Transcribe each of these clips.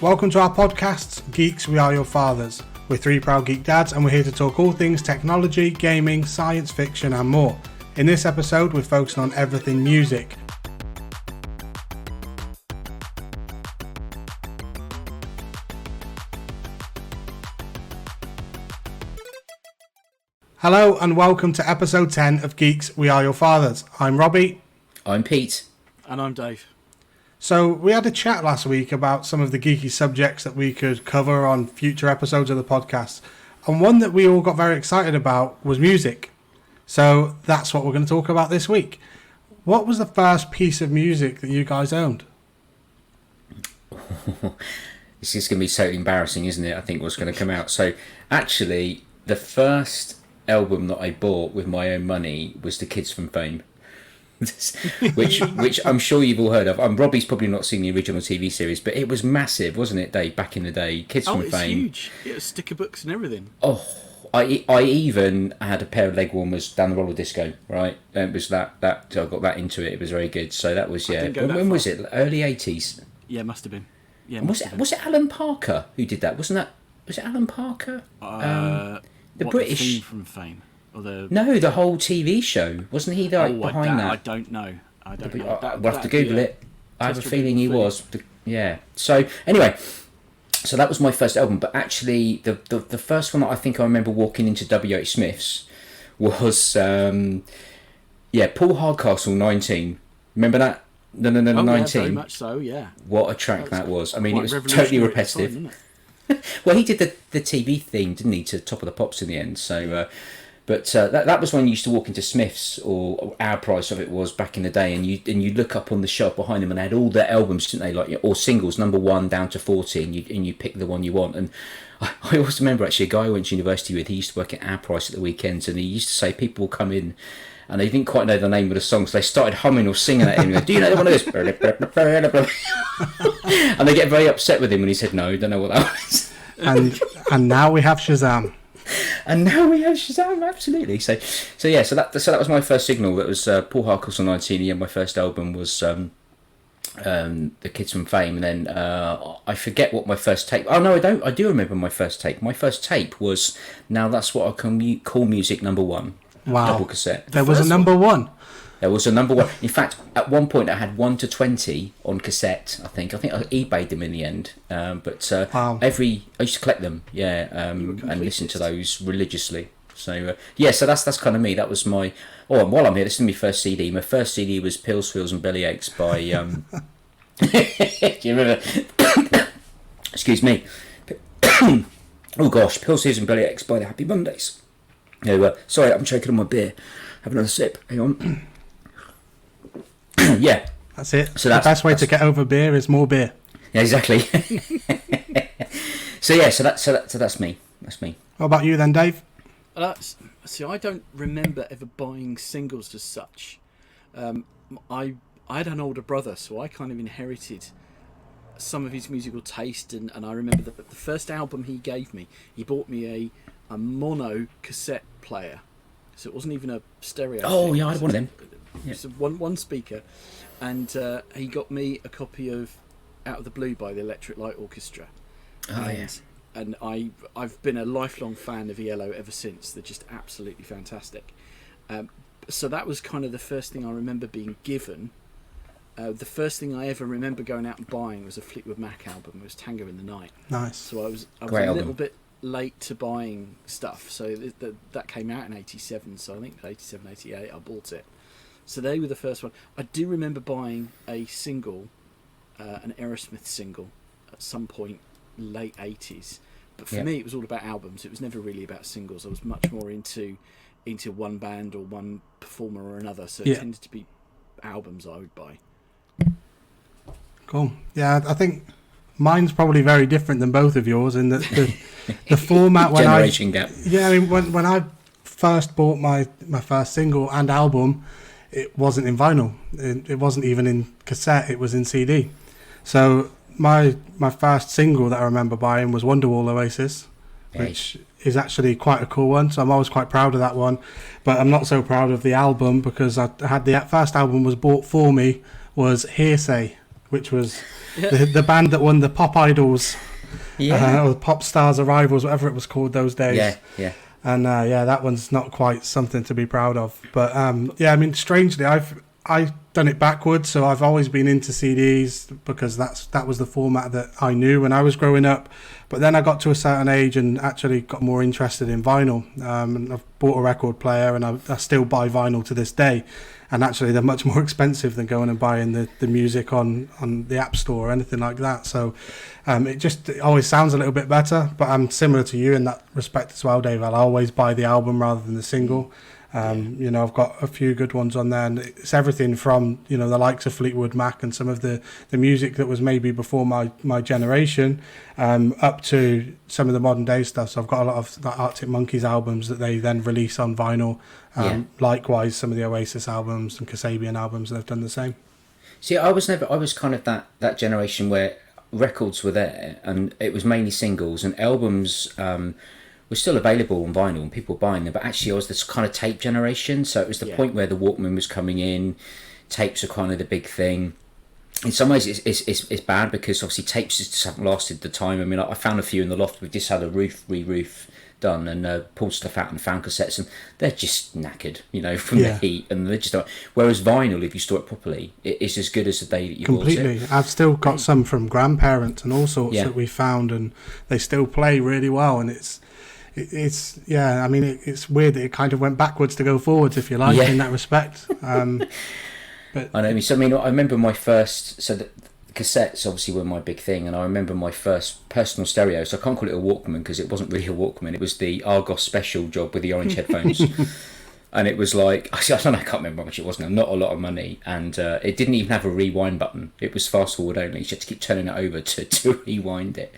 Welcome to our podcast, Geeks We Are Your Fathers. We're three proud geek dads and we're here to talk all things technology, gaming, science fiction and more. In this episode we're focusing on everything music. Hello and welcome to episode 10 of Geeks We Are Your Fathers. I'm Robbie. I'm Pete. And I'm Dave. So we had a chat last week about some of the geeky subjects that we could cover on future episodes of the podcast. And one that we all got very excited about was music. So that's what we're going to talk about this week. What was the first piece of music that you guys owned? This is going to be so embarrassing, isn't it? I think what's going to come out. So actually, the first album that I bought with my own money was The Kids from Fame. which I'm sure you've all heard of. Robbie's probably not seen the original TV series, but it was massive, wasn't it, Dave? Back in the day, Kids from Fame. Oh, it's huge! It was sticker books and everything. Oh, I even had a pair of leg warmers down the roller disco. Right, it was that I got that into it. It was very good. So that was When was it? Early 80s. Yeah, must have been. Yeah, was it Alan Parker who did that? Was it Alan Parker? The British theme from Fame. No, the whole TV show. Wasn't he behind that? I don't know. We'll have to Google it. I have a feeling he was. Yeah. So anyway, so that was my first album. But actually, the first one that I think I remember walking into WH Smith's was Paul Hardcastle 19. Remember that? No, 19. Yeah, very much so. Yeah. What a track that was. I mean, it was totally repetitive. Well, he did the TV theme, didn't he, to Top of the Pops in the end? So. But that was when you used to walk into Smith's, or Our Price of it was back in the day, and you look up on the shelf behind them, and they had all their albums, didn't they? Like, or singles, number 1 down to 40, and you pick the one you want. And I always remember actually a guy I went to university with. He used to work at Our Price at the weekends, and he used to say people will come in, and they didn't quite know the name of the song, so they started humming or singing at him. Like, do you know one of this? And they get very upset with him when he said no, don't know what that was. and now we have Shazam. And now we have Shazam, absolutely. So that was my first signal. That was Paul Hardcastle 19. Yeah, my first album was The Kids from Fame. And then I forget what my first tape. Oh no, I don't. I do remember my first tape. My first tape was Now That's What I Call Music number 1. Wow. Double cassette. There was a number 1. There was a number 1. In fact, at one point I had 1 to 20 on cassette. I think I eBayed them in the end. Wow. I used to collect them, and listen to those religiously. So so that's kind of me. That was my. Oh, and while I'm here, this is my first CD. My first CD was Pills, Feels and Bellyaches by. Do you remember? Excuse me. Oh gosh, Pills, Feels and Bellyaches by the Happy Mondays. No, sorry, I'm choking on my beer. Have another sip. Hang on. Yeah, that's it. So the best way to get over beer is more beer. Yeah, exactly. So that's me. That's me. What about you then, Dave? See, I don't remember ever buying singles as such. I had an older brother, so I kind of inherited some of his musical taste, and I remember the first album he gave me, he bought me a mono cassette player. So it wasn't even a stereo. Oh, thing. yeah, I had one of them. Yeah. So one speaker, and he got me a copy of Out of the Blue by the Electric Light Orchestra. And I've been a lifelong fan of ELO ever since. They're just absolutely fantastic. So that was kind of the first thing I remember being given. The first thing I ever remember going out and buying was a Fleetwood Mac album. It was Tango in the Night. Nice. So I was a little bit late to buying stuff. So that came out in 87. So I think 87, 88 I bought it. So they were the first one. I do remember buying a single, an Aerosmith single, at some point late 80s. But for me, it was all about albums. It was never really about singles. I was much more into one band or one performer or another. So it tended to be albums I would buy. Cool. Yeah, I think mine's probably very different than both of yours in the format. When Generation gap. Yeah, I mean, when I first bought my first single and album, it wasn't in vinyl. It wasn't even in cassette. It was in CD. So my first single that I remember buying was Wonderwall Oasis, which is actually quite a cool one. So I'm always quite proud of that one. But I'm not so proud of the album because I had the first album was bought for me was Hearsay, which was the band that won the Pop Idols, or Pop Stars Arrivals, whatever it was called those days. And that one's not quite something to be proud of. But I mean, strangely, I've done it backwards. So I've always been into CDs because that was the format that I knew when I was growing up. But then I got to a certain age and actually got more interested in vinyl. And I've bought a record player, and I still buy vinyl to this day. And actually, they're much more expensive than going and buying the music on the App Store or anything like that. So it always sounds a little bit better. But I'm similar to you in that respect as well, Dave. I'll always buy the album rather than the single. I've got a few good ones on there, and it's everything from the likes of Fleetwood Mac and some of the music that was maybe before my generation, up to some of the modern day stuff. So I've got a lot of Arctic Monkeys albums that they then release on vinyl. Likewise, some of the Oasis albums and Kasabian albums, they've done the same. See, I was kind of that generation where records were there and it was mainly singles, and albums were still available on vinyl and people were buying them, but actually I was this kind of tape generation. So it was the point where the Walkman was coming in, tapes are kind of the big thing. In some ways it's bad because obviously tapes just haven't lasted the time. I mean, I found a few in the loft. We've just had a re-roof done and pulled stuff out and found cassettes, and they're just knackered, from the heat, and they're just. Whereas vinyl, if you store it properly, it's as good as the day that you bought it. I've still got some from grandparents and all sorts that we found, and they still play really well, and it's I mean, it's weird that it kind of went backwards to go forwards, if you like, in that respect. But I know. So I mean, I remember my first. So the cassettes obviously were my big thing, and I remember my first personal stereo. So I can't call it a Walkman because it wasn't really a Walkman. It was the Argos Special job with the orange headphones, and it was like I don't know. I can't remember how much it was now. Not a lot of money, and it didn't even have a rewind button. It was fast forward only. You had to keep turning it over to rewind it,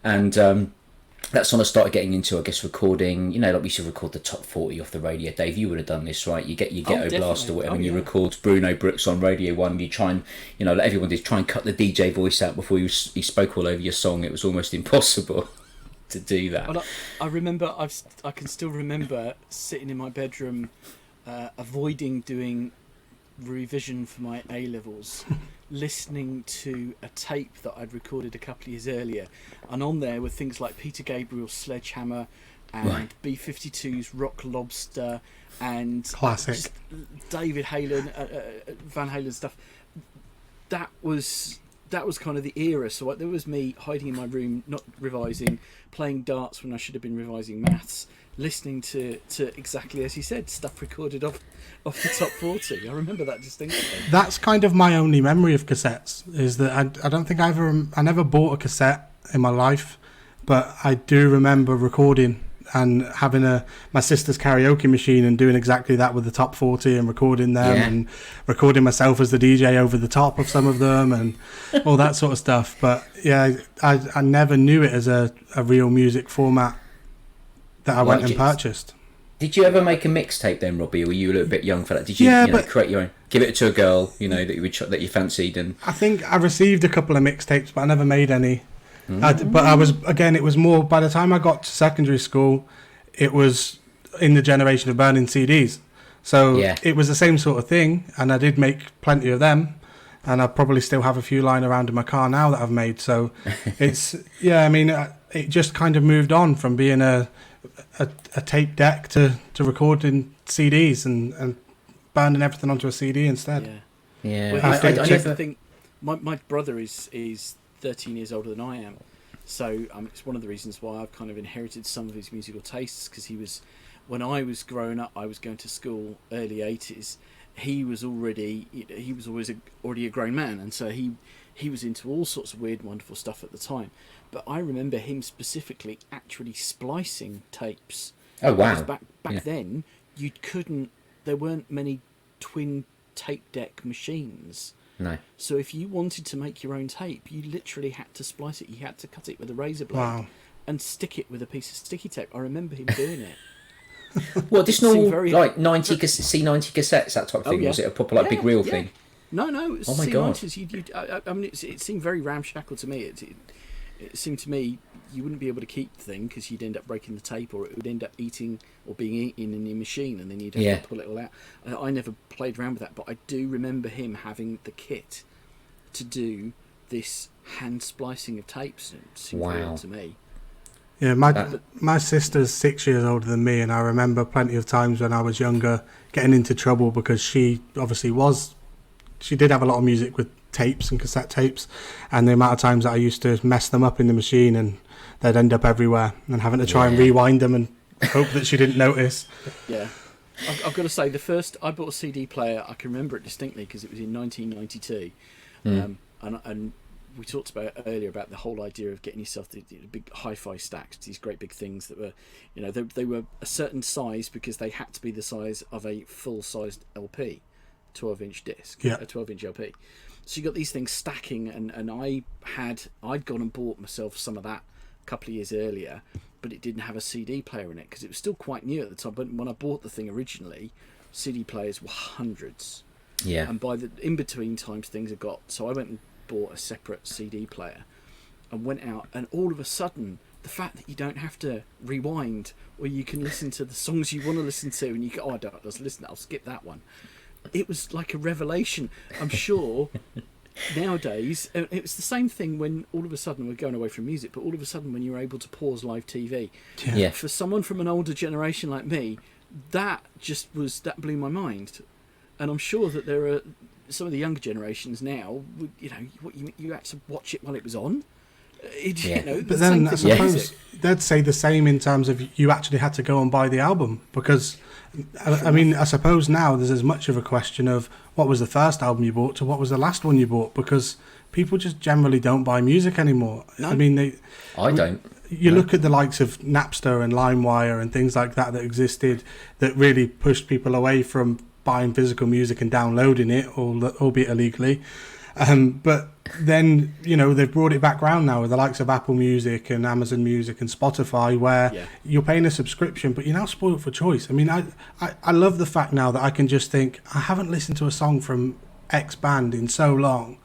and. That's when I started getting into, I guess, recording. Like we used to record the top 40 off the radio. Dave, you would have done this, right? You get your Ghetto Blast or whatever, and you record Bruno Brooks on Radio 1. You try and, like everyone did, try and cut the DJ voice out before you spoke all over your song. It was almost impossible to do that. Well, I remember, I can still remember sitting in my bedroom, avoiding doing revision for my A-levels, listening to a tape that I'd recorded a couple of years earlier, and on there were things like Peter Gabriel's Sledgehammer and B-52's Rock Lobster and classic David Halen, Van Halen stuff. That was kind of the era. So there was me hiding in my room, not revising, playing darts when I should have been revising maths, listening to exactly as you said, stuff recorded off the top 40. I remember that distinctly. That's kind of my only memory of cassettes, is that I don't think I never bought a cassette in my life, but I do remember recording and having my sister's karaoke machine and doing exactly that with the top 40 and recording them and recording myself as the DJ over the top of some of them and all that sort of stuff. But I never knew it as a real music format that I went and purchased. Did you ever make a mixtape then, Robbie, or were you a little bit young for that? Did you, create your own, give it to a girl, that you fancied? And I think I received a couple of mixtapes, but I never made any. But it was more, by the time I got to secondary school, it was in the generation of burning CDs. So it was the same sort of thing, and I did make plenty of them, and I probably still have a few lying around in my car now that I've made. So it's, it just kind of moved on from being a tape deck to recording CDs and burning everything onto a CD instead. Well, I think my brother is 13 years older than I am, so it's one of the reasons why I've kind of inherited some of his musical tastes, because when I was growing up, I was going to school early 80s. He was always already a grown man, and so he was into all sorts of weird, wonderful stuff at the time. But I remember him specifically actually splicing tapes. Oh wow! Because back then, there weren't many twin tape deck machines. No. So if you wanted to make your own tape, you literally had to splice it. You had to cut it with a razor blade and stick it with a piece of sticky tape. I remember him doing it. What, this normal like C90 cassettes, that type of thing? Was it a proper big reel thing? No, it was C90s. I mean, it seemed very ramshackle to me. It seemed to me you wouldn't be able to keep the thing because you'd end up breaking the tape, or it would end up eating or being eaten in your machine, and then you'd have to pull it all out. I never played around with that, but I do remember him having the kit to do this hand splicing of tapes. It seems Wow. weird to me. Yeah, my sister's 6 years older than me, and I remember plenty of times when I was younger getting into trouble because she obviously she did have a lot of music with tapes and cassette tapes, and the amount of times that I used to mess them up in the machine and they'd end up everywhere, and having to try and rewind them and hope that she didn't notice. Yeah. I've got to say, the first I bought a CD player, I can remember it distinctly because it was in 1992, and we talked about earlier about the whole idea of getting yourself the big hi-fi stacks, these great big things that were, they were a certain size because they had to be the size of a full-sized LP, 12-inch disc, Yeah. a 12-inch LP. So you got these things stacking, and I'd gone and bought myself some of that a couple of years earlier, but it didn't have a CD player in it because it was still quite new at the time. But when I bought the thing originally, CD players were hundreds. Yeah. And by the in between times things had got, so I went and bought a separate CD player and went out, and all of a sudden the fact that you don't have to rewind, or you can listen to the songs you want to listen to, and you go, I don't listen, I'll skip that one. It was like a revelation. I'm sure nowadays it was the same thing when all of a sudden we're going away from music, but all of a sudden when you're able to pause live TV, Yeah. for someone from an older generation like me, that blew my mind. And I'm sure that there are some of the younger generations now, you had to watch it while it was on. But then I suppose they'd say the same in terms of you actually had to go and buy the album, because I mean, I suppose now there's as much of a question of what was the first album you bought to what was the last one you bought, because people just generally don't buy music anymore. No. I mean, I don't. You look at the likes of Napster and LimeWire and things like that existed that really pushed people away from buying physical music and downloading it, albeit illegally. But then, they've brought it back round now with the likes of Apple Music and Amazon Music and Spotify, where you're paying a subscription, but you're now spoiled for choice. I mean, I love the fact now that I can just think, I haven't listened to a song from X band in so long,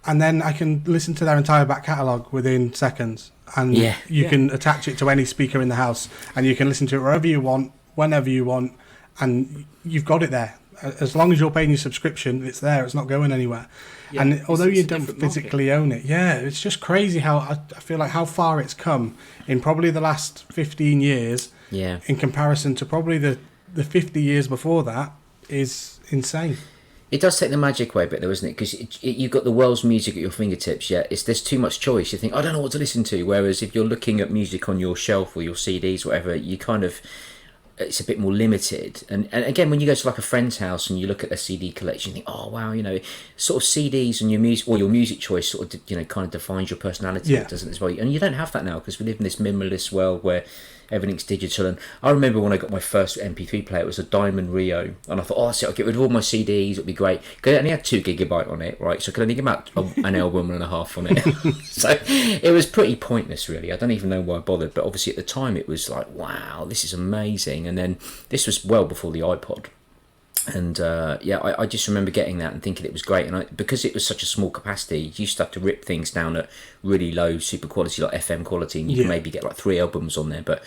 and then I can listen to their entire back catalogue within seconds. And you can attach it to any speaker in the house, and you can listen to it wherever you want, whenever you want, and you've got it there. As long as you're paying your subscription, it's there. It's not going anywhere. Yeah, and although you don't physically own it, it's just crazy how I feel like how far it's come in probably the last 15 years. Yeah. In comparison to probably the 50 years before that is insane. It does take the magic away a bit, though, isn't it? Because you've got the world's music at your fingertips, there's too much choice. You think, I don't know what to listen to. Whereas if you're looking at music on your shelf or your CDs, whatever, you kind of, it's a bit more limited. And again, when you go to like a friend's house and you look at their CD collection, you think, oh, wow, sort of CDs and your music, or your music choice sort of, kind of defines your personality, doesn't it, as well? And you don't have that now because we live in this minimalist world where everything's digital. And I remember when I got my first MP3 player, it was a Diamond Rio, and I thought, oh, that's it, I'll get rid of all my CDs, it'll be great. Because it only had 2 GB on it, right? So I could only get about an album and a half on it. So it was pretty pointless, really. I don't even know why I bothered, but obviously at the time it was like, wow, this is amazing. And then this was well before the iPod. And I just remember getting that and thinking it was great. And because it was such a small capacity, you used to have to rip things down at really low super quality, like FM quality, and you could maybe get like 3 albums on there. But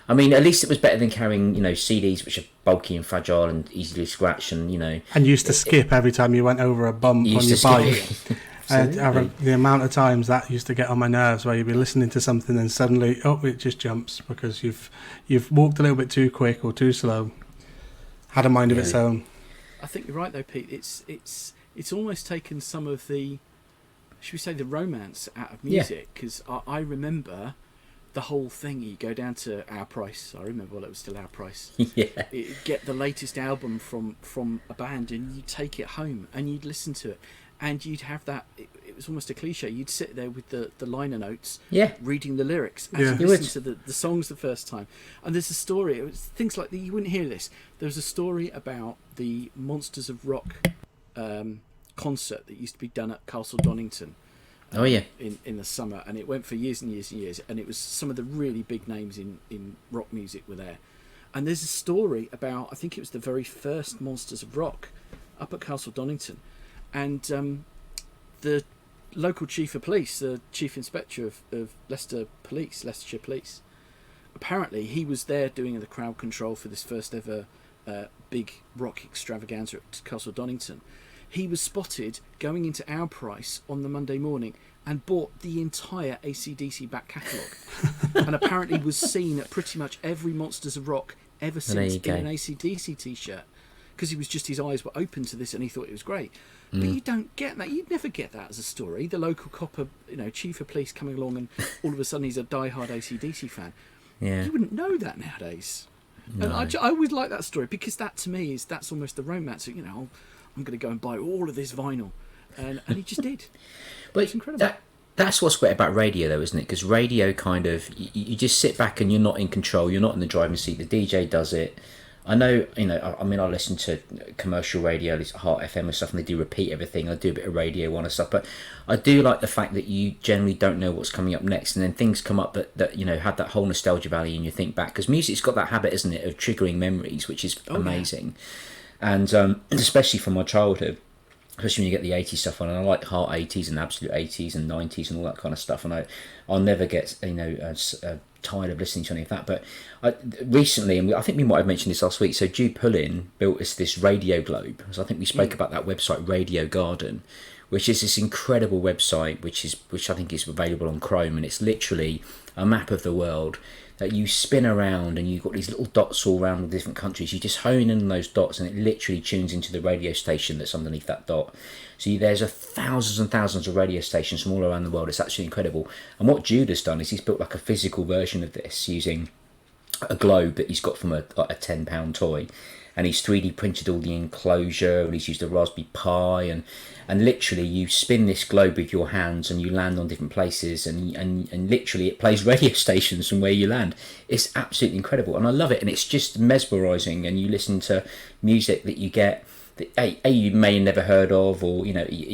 I mean, at least it was better than carrying, CDs which are bulky and fragile and easily scratched, and And you used to skip every time you went over a bump on your bike. The amount of times that used to get on my nerves, where you'd be listening to something and suddenly, it just jumps because you've walked a little bit too quick or too slow. Had a mind of its own. I think you're right though, Pete. It's almost taken some of the, should we say, the romance out of music, because I remember the whole thing. You go down to Our Price. I remember while it was still Our Price. Get the latest album from a band, and you take it home and you'd listen to it, and you'd have that. It was almost a cliche. You'd sit there with the liner notes, reading the lyrics as you listen to the songs the first time. And there's a story. It was things like that. You wouldn't hear this. There was a story about the Monsters of Rock concert that used to be done at Castle Donington. In the summer, and it went for years and years and years, and it was some of the really big names in rock music were there. And there's a story about, I think it was the very first Monsters of Rock up at Castle Donington, and the local chief of police, the chief inspector of Leicestershire Police, apparently he was there doing the crowd control for this first ever big rock extravaganza at Castle Donington. he was spotted going into Our Price on the Monday morning and bought the entire AC/DC back catalogue, and apparently was seen at pretty much every Monsters of Rock ever since in an AC/DC t-shirt, because his eyes were open to this and he thought it was great. But you don't get that. You'd never get that as a story. The local copper, chief of police coming along and all of a sudden he's a diehard AC/DC fan. Yeah. You wouldn't know that nowadays. No. And I always like that story, because that to me that's almost the romance. I'm going to go and buy all of this vinyl, and he just did. But it's incredible. That's what's great about radio, though, isn't it? Because radio kind of, you just sit back and you're not in control. You're not in the driving seat. The DJ does it. I know, I listen to commercial radio, Heart FM and stuff, and they do repeat everything. I do a bit of Radio 1 and stuff, but I do like the fact that you generally don't know what's coming up next, and then things come up that had that whole nostalgia value, and you think back, because music's got that habit, isn't it, of triggering memories, which is amazing. Yeah. And especially from my childhood, especially when you get the 80s stuff on, and I like Heart 80s and Absolute 80s and 90s and all that kind of stuff, and I'll never get tired of listening to any of that. But recently, and I think we might have mentioned this last week, so Jude Pullin built us this Radio Globe. So I think we spoke about that website, Radio Garden, which is this incredible website which I think is available on Chrome, and it's literally a map of the world that you spin around, and you've got these little dots all around the different countries. You just hone in on those dots, and it literally tunes into the radio station that's underneath that dot. So there's thousands and thousands of radio stations from all around the world. It's absolutely incredible. And what Jude has done is he's built like a physical version of this using a globe that he's got from a £10 toy, and he's 3D printed all the enclosure, and he's used a Raspberry Pi, and literally you spin this globe with your hands and you land on different places, and literally it plays radio stations from where you land. It's absolutely incredible, and I love it, and it's just mesmerising, and you listen to music that you get that you may have never heard of, or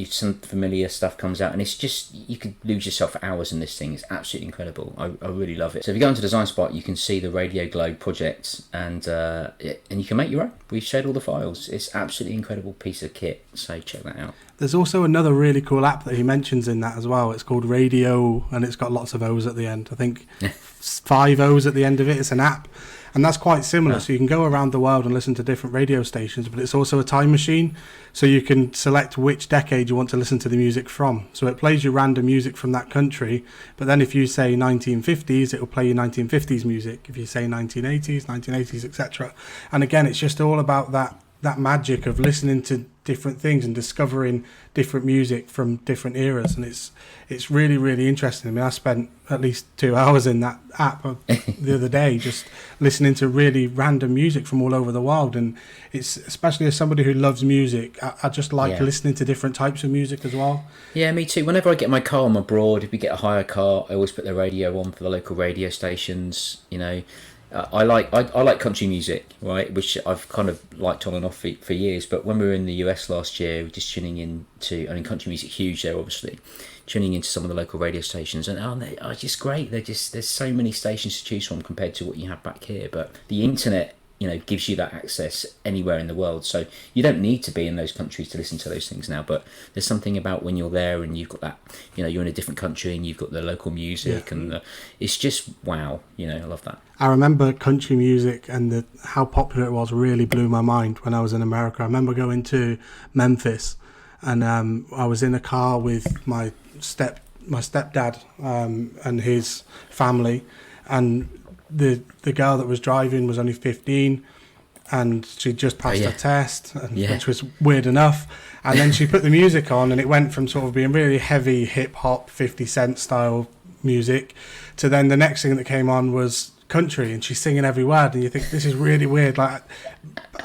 some familiar stuff comes out, and it's just, you could lose yourself for hours in this thing. It's absolutely incredible. I really love it. So if you go into Design Spark, you can see the Radio Globe project, and you can make your own. We've shared all the files. It's absolutely incredible piece of kit, so check that out. There's also another really cool app that he mentions in that as well. It's called Radio, and it's got lots of O's at the end. I think 5 O's at the end of it. It's an app. And that's quite similar. So you can go around the world and listen to different radio stations, but it's also a time machine. So you can select which decade you want to listen to the music from. So it plays you random music from that country. But then if you say 1950s, it will play you 1950s music. If you say 1980s, 1980s, etc. And again, it's just all about that magic of listening to different things and discovering different music from different eras, and it's really, really interesting. I mean, I spent at least 2 hours in that app the other day just listening to really random music from all over the world, and it's, especially as somebody who loves music, I just like listening to different types of music as well. Yeah, me too. Whenever I get my car, I'm abroad, if we get a hire car, I always put the radio on for the local radio stations. I like country music, right, which I've kind of liked on and off for years. But when we were in the US last year, we were just tuning into, country music huge there, obviously, tuning into some of the local radio stations, and they are just great. There's so many stations to choose from compared to what you have back here. But the internet, gives you that access anywhere in the world. So you don't need to be in those countries to listen to those things now. But there's something about when you're there and you've got that, you're in a different country and you've got the local music, and it's just wow. I love that. I remember country music and how popular it was really blew my mind when I was in America. I remember going to Memphis, and I was in a car with my stepdad and his family, and the girl that was driving was only 15, and she just passed her test, which was weird enough. And then she put the music on, and it went from sort of being really heavy hip hop 50 Cent style music to then the next thing that came on was country, and she's singing every word, and you think, this is really weird. Like,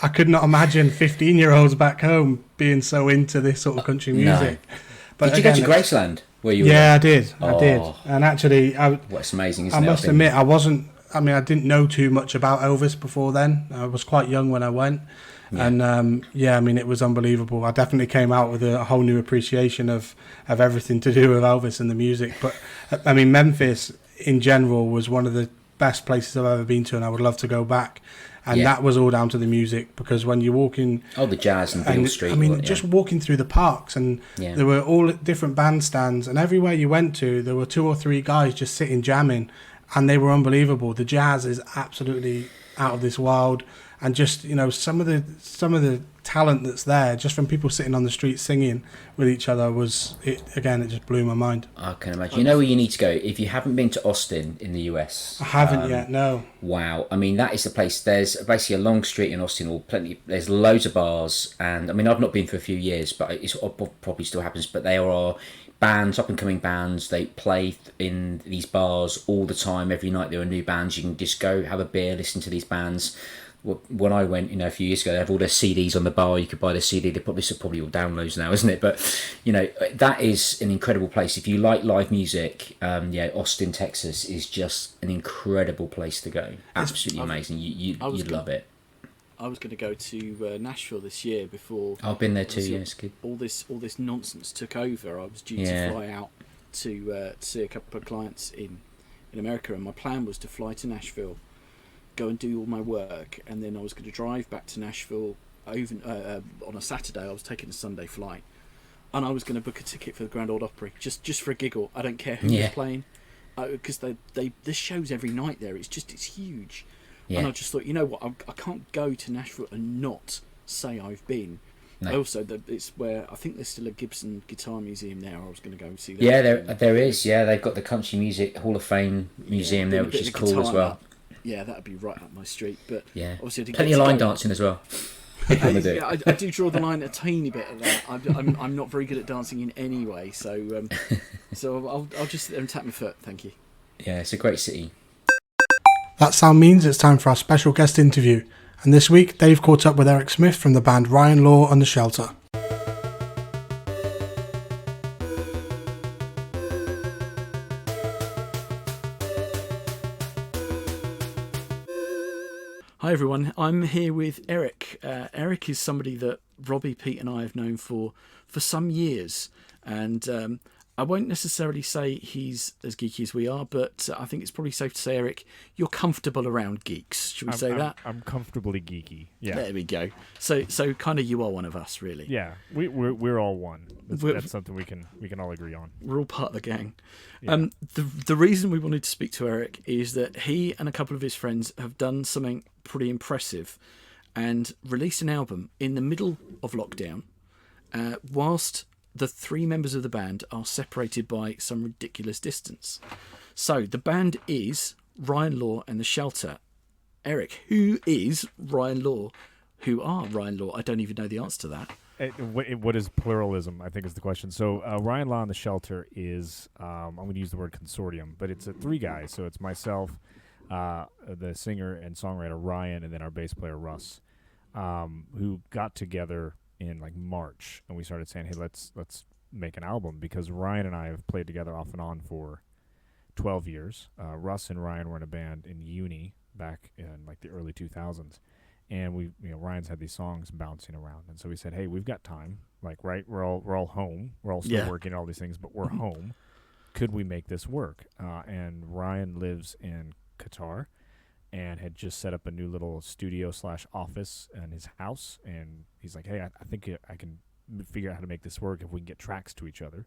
I could not imagine 15-year-olds back home being so into this sort of country music. No. But did you go to Graceland where you were? Yeah, I did. And actually, what's amazing, isn't it? I must admit, I didn't know too much about Elvis before then. I was quite young when I went. Yeah. And it was unbelievable. I definitely came out with a whole new appreciation of everything to do with Elvis and the music. But I mean, Memphis in general was one of the best places I've ever been to, and I would love to go back. And that was all down to the music, because when you walk in, the jazz and Beale Street. I mean, just walking through the parks, and there were all different bandstands, and everywhere you went to, there were 2 or 3 guys just sitting jamming, and they were unbelievable. The jazz is absolutely out of this world. And just some of the talent that's there just from people sitting on the street singing with each other it just blew my mind. I can imagine. You know where you need to go if you haven't been to Austin in the US. I haven't yet. No. Wow. I mean, that is the place. There's basically a long street in Austin, or plenty. There's loads of bars, and I mean, I've not been for a few years, but it probably still happens. But there are bands, up and coming bands. They play in these bars all the time. Every night there are new bands. You can just go have a beer, listen to these bands. When I went, a few years ago, they have all their CDs on the bar. You could buy the CD. This are probably all downloads now, isn't it? But that is an incredible place. If you like live music, Austin, Texas is just an incredible place to go. Absolutely amazing. You'd love it. I was going to go to Nashville this year before. I've been there too. Yes, good. All this nonsense took over. I was due to fly out to see a couple of clients in America, and my plan was to fly to Nashville, go and do all my work, and then I was going to drive back to Nashville over on a Saturday. I was taking a Sunday flight, and I was going to book a ticket for the Grand Ole Opry just for a giggle. I don't care who was playing, because there's shows every night there. It's huge, and I just thought, you know what, I can't go to Nashville and not say I've been. No. Also, it's where I think there's still a Gibson Guitar Museum there. I was going to go and see that. Yeah, there is. Yeah, they've got the Country Music Hall of Fame Museum there, which is cool as well. Yeah, that'd be right up my street. But obviously, I didn't plenty of line dancing as well. I do draw the line a tiny bit at that. I'm not very good at dancing in any way, so I'll just sit there and tap my foot. Thank you. Yeah, it's a great city. That sound means it's time for our special guest interview. And this week, Dave caught up with Eric Smith from the band Ryan Law and The Shelter. Hi everyone, I'm here with Eric. Eric is somebody that Robbie, Pete and I have known for some years, and I won't necessarily say he's as geeky as we are, but I think it's probably safe to say, Eric, you're comfortable around geeks. Should we say that? I'm comfortably geeky. Yeah. There we go. So kind of you are one of us, really. Yeah, we're all one. That's something we can all agree on. We're all part of the gang. Yeah. The reason we wanted to speak to Eric is that he and a couple of his friends have done something pretty impressive and released an album in the middle of lockdown, whilst the three members of the band are separated by some ridiculous distance. So the band is Ryan Law and The Shelter. Eric, who is Ryan Law? Who are Ryan Law? I don't even know the answer to that. What is pluralism, I think, is the question. So Ryan Law and The Shelter is, I'm going to use the word consortium, but it's three guys. So it's myself, the singer and songwriter Ryan, and then our bass player Russ, who got together in like March, and we started saying, hey, let's make an album, because Ryan and I have played together off and on for 12 years. Russ and Ryan were in a band in uni back in like the early 2000s, and Ryan's had these songs bouncing around, and so we said, hey, we've got time, like, right, we're all home, we're all still working all these things, but we're home. Could we make this work? And Ryan lives in Qatar and had just set up a new little studio / office in his house. And he's like, hey, I think I can figure out how to make this work if we can get tracks to each other.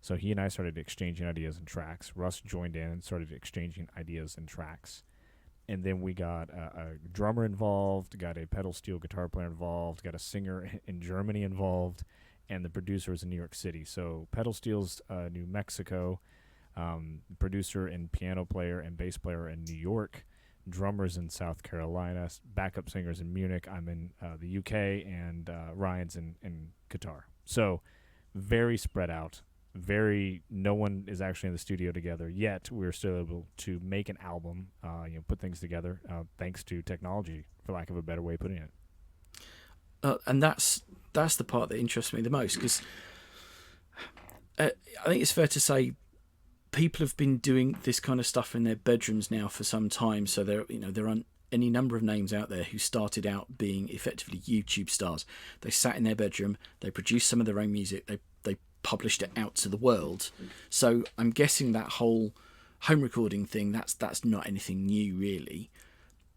So he and I started exchanging ideas and tracks. Russ joined in and started exchanging ideas and tracks. And then we got a drummer involved, got a pedal steel guitar player involved, got a singer in Germany involved, and the producer is in New York City. So pedal steel's New Mexico, producer and piano player and bass player in New York, drummers in South Carolina, backup singers in Munich. I'm in the UK, and Ryan's in Qatar. So very spread out. No one is actually in the studio together yet. We're still able to make an album, put things together, thanks to technology, for lack of a better way of putting it. And that's the part that interests me the most, because I think it's fair to say people have been doing this kind of stuff in their bedrooms now for some time. So there are any number of names out there who started out being effectively YouTube stars. They sat in their bedroom, they produced some of their own music, they published it out to the world. So I'm guessing that whole home recording thing, that's not anything new, really.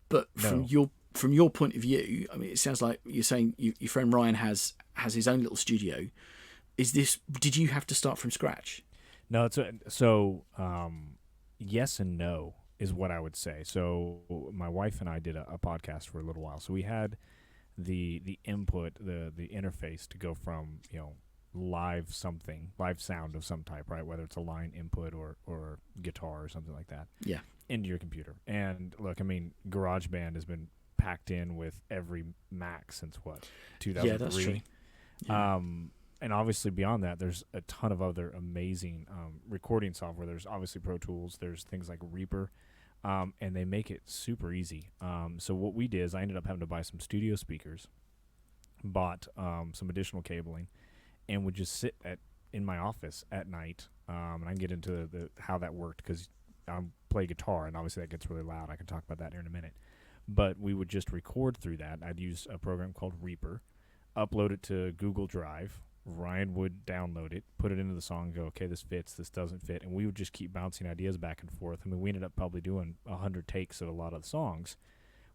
But No. from your point of view, I mean, it sounds like you're saying your friend Ryan has his own little studio. Did you have to start from scratch? No, so yes and no is what I would say. So my wife and I did a podcast for a little while. So we had the input, the interface to go from live sound of some type, right? Whether it's a line input or guitar or something like that. Yeah. Into your computer. And look, I mean, GarageBand has been packed in with every Mac since what, 2003? Yeah, that's true. Yeah. And obviously beyond that, there's a ton of other amazing recording software. There's obviously Pro Tools. There's things like Reaper, and they make it super easy. So what we did is I ended up having to buy some studio speakers, bought some additional cabling, and would just sit in my office at night. And I can get into how that worked because I play guitar, and obviously that gets really loud. I can talk about that here in a minute. But we would just record through that. I'd use a program called Reaper, upload it to Google Drive. Ryan would download it, put it into the song, and go, okay, this fits, this doesn't fit, and we would just keep bouncing ideas back and forth. I mean, we ended up probably doing 100 takes of a lot of the songs,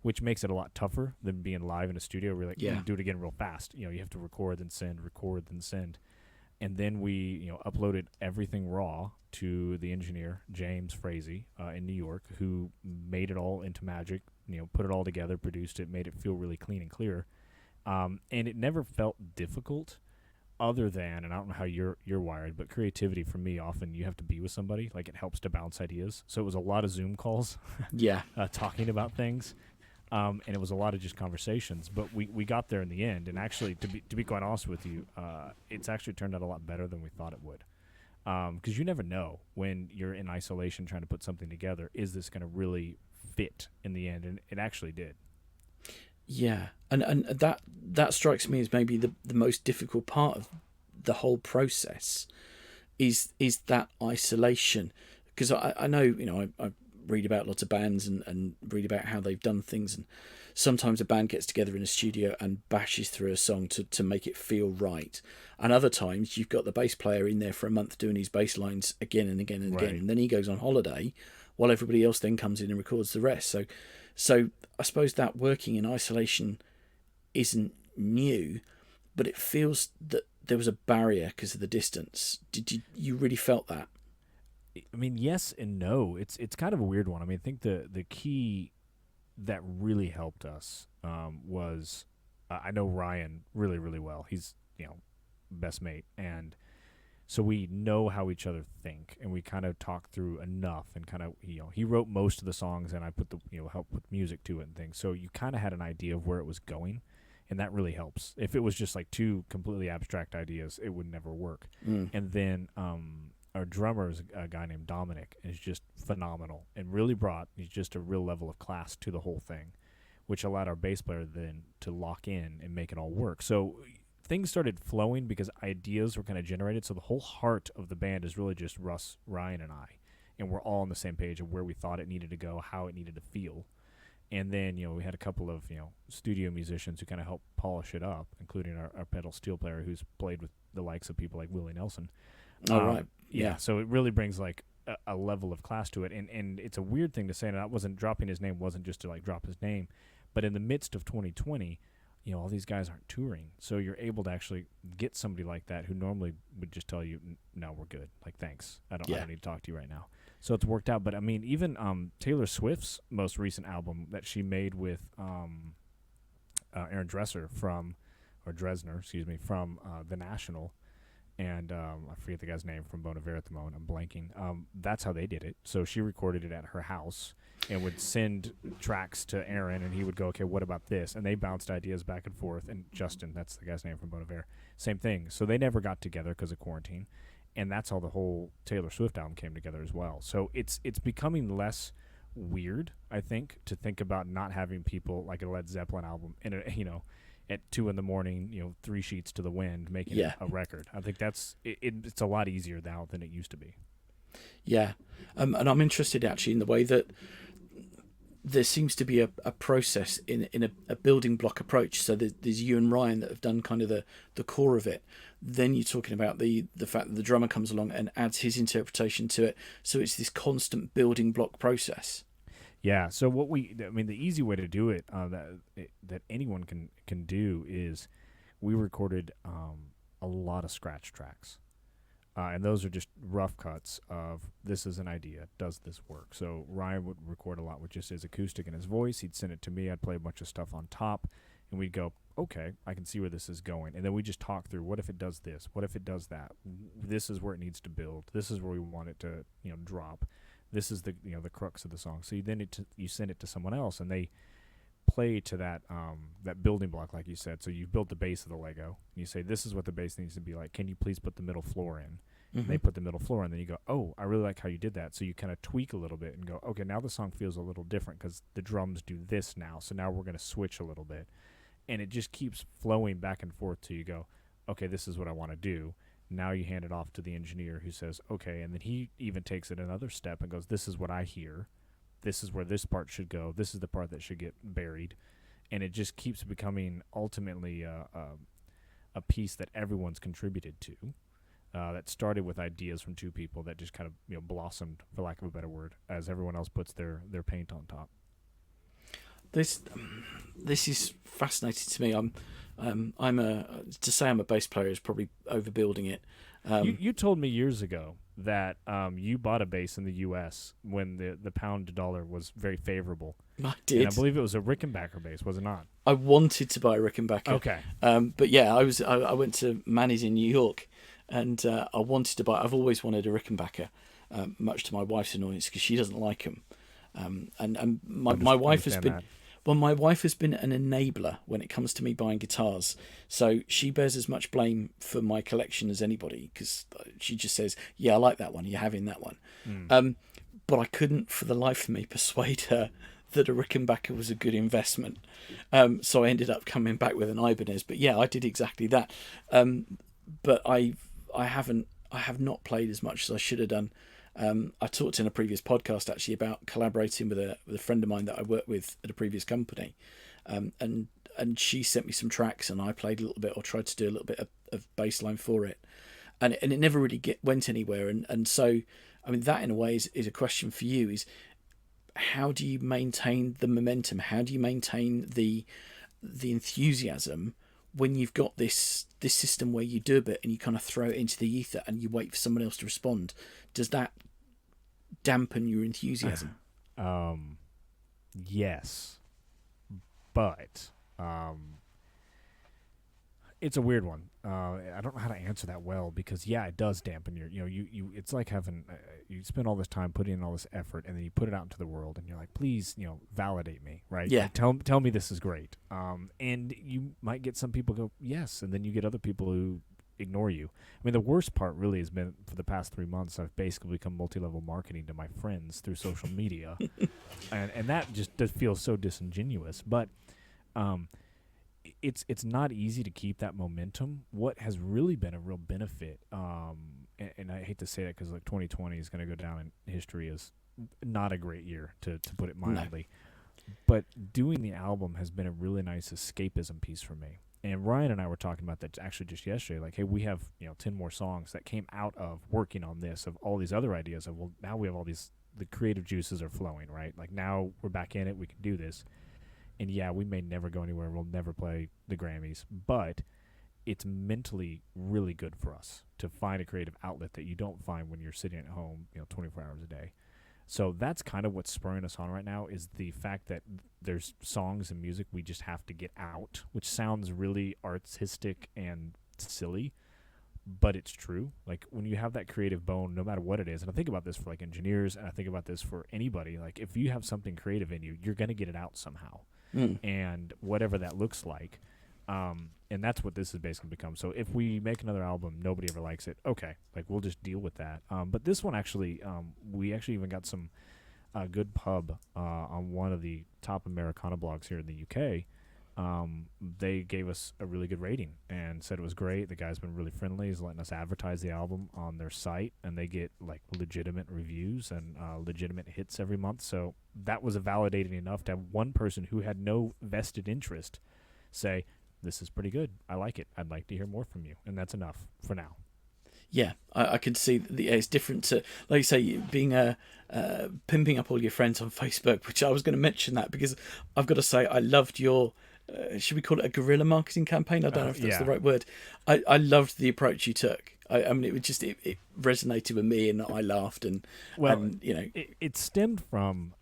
which makes it a lot tougher than being live in a studio. We're like, do it again real fast. You have to record, then send. And then we, uploaded everything raw to the engineer, James Frazee, in New York, who made it all into Magic, put it all together, produced it, made it feel really clean and clear. And it never felt difficult. Other than, and I don't know how you're wired, but creativity for me, often you have to be with somebody. Like, it helps to bounce ideas. So it was a lot of Zoom calls, talking about things, and it was a lot of just conversations. But we got there in the end, and actually, to be quite honest with you, it's actually turned out a lot better than we thought it would. Because you never know when you're in isolation trying to put something together, is this going to really fit in the end? And it actually did. Yeah, and that strikes me as maybe the most difficult part of the whole process is that isolation. Because I know, I read about lots of bands and read about how they've done things, and sometimes a band gets together in a studio and bashes through a song to make it feel right, and other times you've got the bass player in there for a month doing his bass lines again and again and again, and then he goes on holiday while everybody else then comes in and records the rest. So I suppose that working in isolation isn't new, but it feels that there was a barrier because of the distance. Did you really felt that? I mean, yes and no. It's kind of a weird one. I mean, I think the key that really helped us was I know Ryan really, really well. He's best mate, and so we know how each other think, and we kind of talk through enough, and kind of he wrote most of the songs, and I put the help with music to it and things. So you kind of had an idea of where it was going, and that really helps. If it was just like two completely abstract ideas, it would never work. And then our drummer is a guy named Dominic, and is just phenomenal, and really brought just a real level of class to the whole thing, which allowed our bass player then to lock in and make it all work. So things started flowing because ideas were kind of generated. So the whole heart of the band is really just Russ, Ryan, and I, and we're all on the same page of where we thought it needed to go, how it needed to feel. And then we had a couple of studio musicians who kind of helped polish it up, including our pedal steel player who's played with the likes of people like Willie Nelson. Right. Yeah, so it really brings like a level of class to it, and it's a weird thing to say, and I wasn't dropping his name, wasn't just to like drop his name, but in the midst of 2020, all these guys aren't touring, so you're able to actually get somebody like that who normally would just tell you, no, we're good, like, thanks, I don't need to talk to you right now. So it's worked out. But I mean, even Taylor Swift's most recent album that she made with Aaron Dresner from The National, and I forget the guy's name from Bon Iver at the moment. I'm blanking. That's how they did it. So she recorded it at her house and would send tracks to Aaron, and he would go, okay, what about this? And they bounced ideas back and forth. And Justin, that's the guy's name from Bon Iver, same thing. So they never got together because of quarantine, and that's how the whole Taylor Swift album came together as well. So it's becoming less weird, I think, to think about not having people like a Led Zeppelin album in a, at 2 a.m, 3 sheets to the wind, making a record. I think it's a lot easier now than it used to be. Yeah, and I'm interested actually in the way that there seems to be a process in a building block approach. So there's you and Ryan that have done kind of the core of it. Then you're talking about the fact that the drummer comes along and adds his interpretation to it. So it's this constant building block process. Yeah. So the easy way to do it that anyone can do is we recorded a lot of scratch tracks. And those are just rough cuts of, this is an idea, does this work? So Ryan would record a lot with just his acoustic and his voice. He'd send it to me. I'd play a bunch of stuff on top, and we'd go, okay, I can see where this is going. And then we just talk through, what if it does this? What if it does that? This is where it needs to build. This is where we want it to, drop. This is the, the crux of the song. So you send it to someone else, and they play to that that building block, like you said. So you've built the base of the Lego, and you say, this is what the base needs to be like. Can you please put the middle floor in? And they put the middle floor in, and then you go, oh, I really like how you did that. So you kind of tweak a little bit and go, okay, now the song feels a little different because the drums do this now. So now we're going to switch a little bit. And it just keeps flowing back and forth till you go, okay, this is what I want to do. Now you hand it off to the engineer who says, okay, and then he even takes it another step and goes, this is what I hear. This is where this part should go. This is the part that should get buried. And it just keeps becoming ultimately a piece that everyone's contributed to. That started with ideas from two people that just kind of blossomed, for lack of a better word, as everyone else puts their paint on top. This is fascinating to me. I'm a bass player is probably overbuilding it. You told me years ago that you bought a bass in the U.S. when the pound to dollar was very favorable. I did. And I believe it was a Rickenbacker bass, was it not? I wanted to buy a Rickenbacker. Okay. But yeah, I went to Manny's in New York, and I wanted to buy. I've always wanted a Rickenbacker, much to my wife's annoyance because she doesn't like them. And my wife has been. That. Well, my wife has been an enabler when it comes to me buying guitars. So she bears as much blame for my collection as anybody because she just says, yeah, I like that one. You're having that one. But I couldn't for the life of me persuade her that a Rickenbacker was a good investment. So I ended up coming back with an Ibanez. But yeah, I did exactly that. But I have not played as much as I should have done. I talked in a previous podcast actually about collaborating with a friend of mine that I worked with at a previous company, and she sent me some tracks and I played a little bit or tried to do a little bit of bass line for it, and it never really went anywhere. And so, I mean, that in a way is a question for you: is how do you maintain the momentum? How do you maintain the enthusiasm when you've got this system where you do a bit and you kind of throw it into the ether and you wait for someone else to respond? Does that dampen your enthusiasm? Yes, but it's a weird one. I don't know how to answer that well because it does dampen your. You it's like having you spend all this time putting in all this effort and then you put it out into the world and you're like, please, validate me, right? Yeah. Like, tell me this is great. And you might get some people go yes, and then you get other people who ignore you. I mean, the worst part really has been for the past 3 months, I've basically become multi-level marketing to my friends through social media, and that just does feel so disingenuous. But it's not easy to keep that momentum. What has really been a real benefit, and I hate to say that because like 2020 is going to go down in history as not a great year, to put it mildly. No. But doing the album has been a really nice escapism piece for me. And Ryan and I were talking about that actually just yesterday. Like, hey, we have 10 more songs that came out of working on this, of all these other ideas of, well, now we have all these, the creative juices are flowing, right? Like, now we're back in it, we can do this. And yeah, we may never go anywhere, we'll never play the Grammys, but it's mentally really good for us to find a creative outlet that you don't find when you're sitting at home, 24 hours a day. So that's kind of what's spurring us on right now, is the fact that there's songs and music we just have to get out, which sounds really artistic and silly, but it's true. Like, when you have that creative bone, no matter what it is, and I think about this for like engineers, and I think about this for anybody, like if you have something creative in you, you're going to get it out somehow. And whatever that looks like. And that's what this has basically become. So if we make another album, nobody ever likes it, okay, like we'll just deal with that. But this one actually, we actually even got some good pub on one of the top Americana blogs here in the UK. They gave us a really good rating and said it was great. The guy's been really friendly. He's letting us advertise the album on their site, and they get like legitimate reviews and legitimate hits every month. So that was validating enough to have one person who had no vested interest say, this is pretty good, I like it, I'd like to hear more from you. And that's enough for now. Yeah, I could see that it's different to, like you say, being pimping up all your friends on Facebook, which I was going to mention that because I've got to say I loved your, should we call it a guerrilla marketing campaign? I don't know if that's the right word. I loved the approach you took. I mean, it was just, it resonated with me and I laughed and it stemmed from,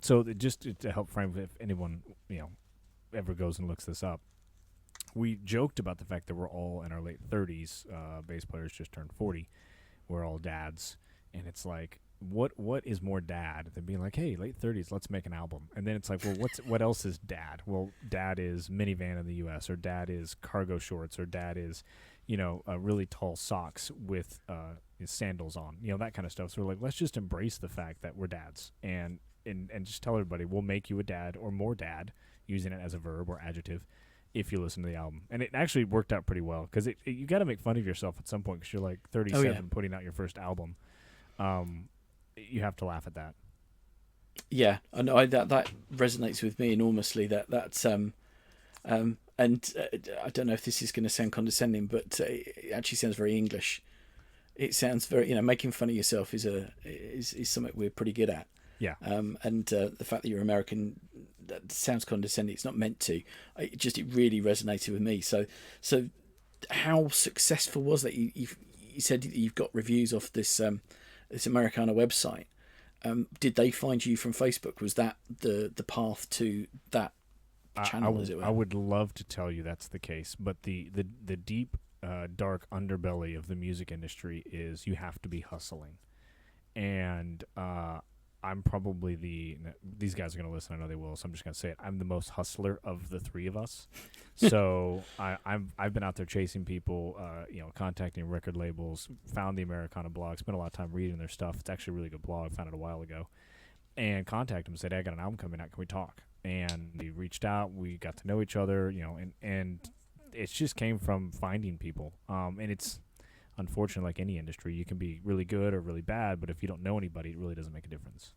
so just to help frame if anyone, ever goes and looks this up, we joked about the fact that we're all in our late 30s. Bass players just turned 40. We're all dads, and it's like, what is more dad than being like, hey, late 30s, let's make an album? And then it's like, well, what else is dad? Well, dad is minivan in the U.S., or dad is cargo shorts, or dad is, really tall socks with sandals on, that kind of stuff. So we're like, let's just embrace the fact that we're dads, and just tell everybody we'll make you a dad or more dad, using it as a verb or adjective, if you listen to the album. And it actually worked out pretty well, because you got to make fun of yourself at some point, because you're like 37 putting out your first album. You have to laugh at that. Yeah, I know that resonates with me enormously. And I don't know if this is going to sound condescending, but it actually sounds very English. It sounds very, making fun of yourself is something we're pretty good at. Yeah. And the fact that you're American, that sounds condescending. It's not meant to. It really resonated with me. So how successful was that? You said that you've got reviews off this this Americana website. Did they find you from Facebook? Was that the path to that channel, as it were? I would love to tell you that's the case, but the deep, dark underbelly of the music industry is you have to be hustling. And I'm probably these guys are going to listen, I know they will, so I'm just going to say it. I'm the most hustler of the three of us. So I've been out there chasing people, contacting record labels, found the Americana blog, spent a lot of time reading their stuff. It's actually a really good blog, found it a while ago. And contacted them and said, hey, I got an album coming out, can we talk? And we reached out, we got to know each other, and it just came from finding people. And it's unfortunate, like any industry, you can be really good or really bad, but if you don't know anybody, it really doesn't make a difference.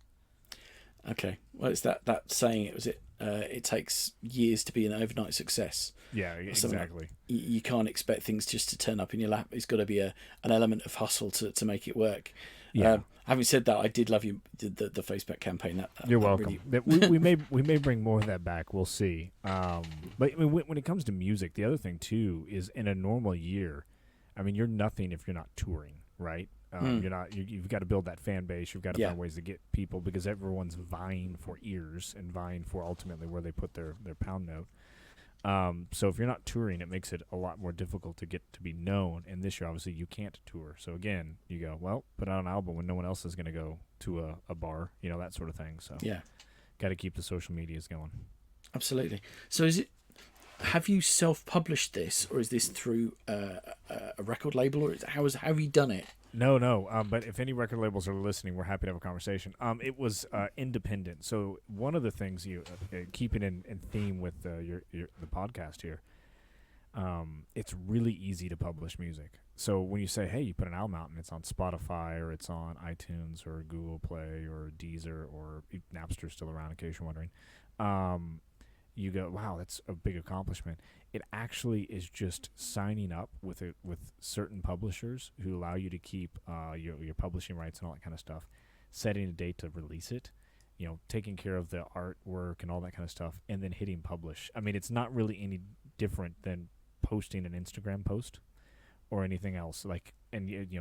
Okay, well, it's that saying. It takes years to be an overnight success. Yeah, exactly. You can't expect things just to turn up in your lap. It's got to be an element of hustle to make it work. Yeah. Having said that, I did love the Facebook campaign. You're welcome. Really... we may bring more of that back. We'll see. But I mean, when it comes to music, the other thing too is, in a normal year, I mean, you're nothing if you're not touring, right? You've got to build that fan base. You've got to find ways to get people, because everyone's vying for ears and vying for ultimately where they put their pound note. So if you're not touring, it makes it a lot more difficult to get to be known. And this year, obviously, you can't tour. So again, you go, well, put out an album when no one else is going to go to a bar, that sort of thing. So got to keep the social medias going. Absolutely. So have you self-published this, or is this through a record label, or how have you done it? No. But if any record labels are listening, we're happy to have a conversation. It was independent. So one of the things keeping in theme with the podcast here, it's really easy to publish music. So when you say, hey, you put an album out and it's on Spotify, or it's on iTunes or Google Play or Deezer, or Napster's still around in case you're wondering, you go, wow, that's a big accomplishment. It actually is just signing up with certain publishers who allow you to keep your publishing rights and all that kind of stuff, setting a date to release it, taking care of the artwork and all that kind of stuff, and then hitting publish. I mean, it's not really any different than posting an Instagram post or anything else.